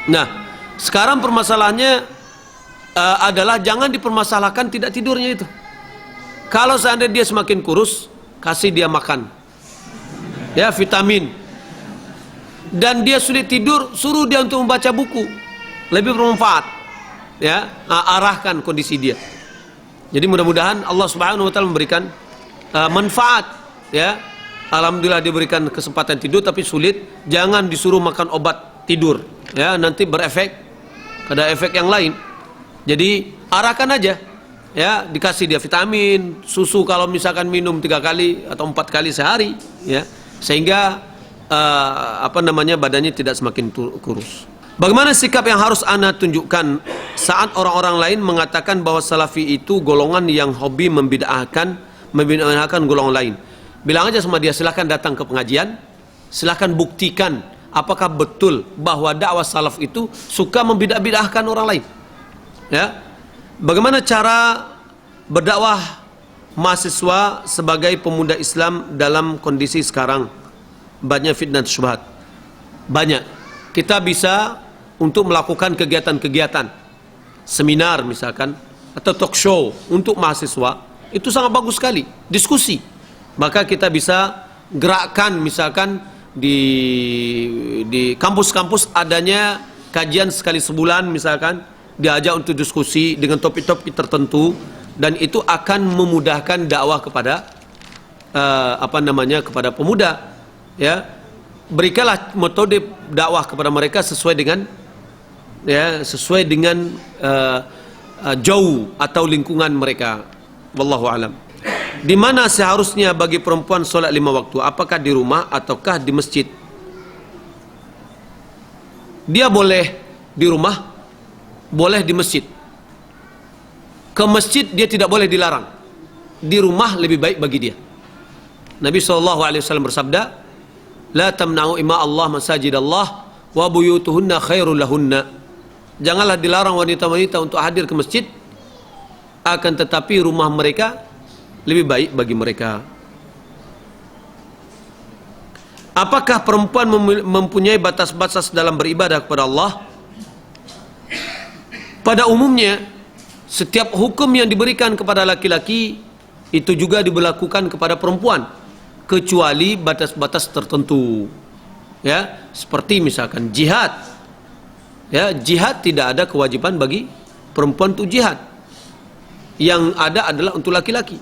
S1: Nah, sekarang permasalahannya adalah jangan dipermasalahkan tidak tidurnya itu. Kalau seandainya dia semakin kurus, kasih dia makan. Ya, vitamin. Dan dia sulit tidur, suruh dia untuk membaca buku. Lebih bermanfaat. Ya, arahkan kondisi dia. Jadi mudah-mudahan Allah Subhanahu wa taala memberikan manfaat, ya. Alhamdulillah diberikan kesempatan tidur tapi sulit, jangan disuruh makan obat tidur. Ya, nanti berefek pada efek yang lain. Jadi arahkan aja. Ya, dikasih dia vitamin, susu kalau misalkan minum 3 kali atau 4 kali sehari, ya. Sehingga badannya tidak semakin kurus. Bagaimana sikap yang harus Ana tunjukkan saat orang-orang lain mengatakan bahwa salafi itu golongan yang hobi membid'ahkan golongan lain? Bilang aja sama dia, silahkan datang ke pengajian, silahkan buktikan apakah betul bahwa dakwah salaf itu suka membidah-bidahkan orang lain. Ya, bagaimana cara berdakwah mahasiswa sebagai pemuda Islam dalam kondisi sekarang? Banyak fitnah syubhat. Banyak. Kita bisa untuk melakukan kegiatan-kegiatan, seminar misalkan, atau talk show untuk mahasiswa, itu sangat bagus sekali. Diskusi. Maka kita bisa gerakkan misalkan di kampus-kampus adanya kajian sekali sebulan misalkan, diajak untuk diskusi dengan topik-topik tertentu, dan itu akan memudahkan dakwah kepada kepada pemuda. Ya, berikanlah metode dakwah kepada mereka sesuai dengan jauh atau lingkungan mereka. Wallahu alam. Di mana seharusnya bagi perempuan solat 5 waktu? Apakah di rumah ataukah di masjid? Dia boleh di rumah, boleh di masjid. Ke masjid dia tidak boleh dilarang. Di rumah lebih baik bagi dia. Nabi SAW bersabda, "La tamna'u ima Allah masajid Allah wa buyutuhunna khairul lahunna." Janganlah dilarang wanita-wanita untuk hadir ke masjid, akan tetapi rumah mereka lebih baik bagi mereka. Apakah perempuan mempunyai batas-batas dalam beribadah kepada Allah? Pada umumnya, setiap hukum yang diberikan kepada laki-laki itu juga diberlakukan kepada perempuan, kecuali batas-batas tertentu. Ya, seperti misalkan jihad. Ya, jihad tidak ada kewajiban bagi perempuan untuk jihad. Yang ada adalah untuk laki-laki.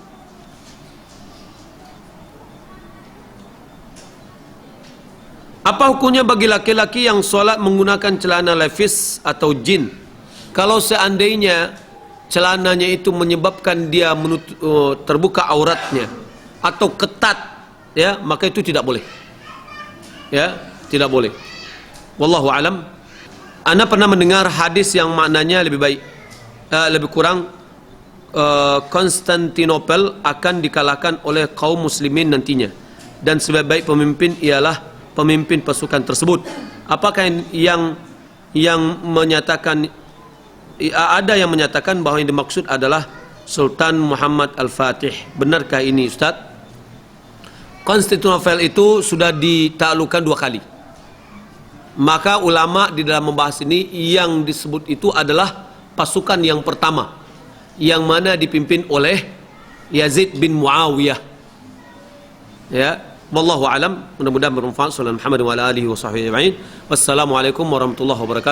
S1: Apa hukumnya bagi laki-laki yang sholat menggunakan celana levis atau jin? Kalau seandainya celananya itu menyebabkan dia terbuka auratnya atau ketat, ya, maka itu tidak boleh. Ya, tidak boleh. Wallahu alam. Ana pernah mendengar hadis yang maknanya lebih kurang Konstantinopel akan dikalahkan oleh kaum muslimin nantinya, dan sebaik-baik pemimpin ialah pemimpin pasukan tersebut. Apakah yang menyatakan, ada yang menyatakan bahwa yang dimaksud adalah Sultan Muhammad Al-Fatih? Benarkah ini, Ustaz? Konstantinopel itu sudah ditaklukkan 2 kali. Maka ulama di dalam membahas ini, yang disebut itu adalah pasukan yang pertama, yang mana dipimpin oleh Yazid bin Muawiyah. Ya, wallahu alam. Mudah-mudahan bermanfaat. Sallallahu Muhammad wa ala alihi wa sahbihi ajma'in. Wassalamualaikum warahmatullahi wabarakatuh.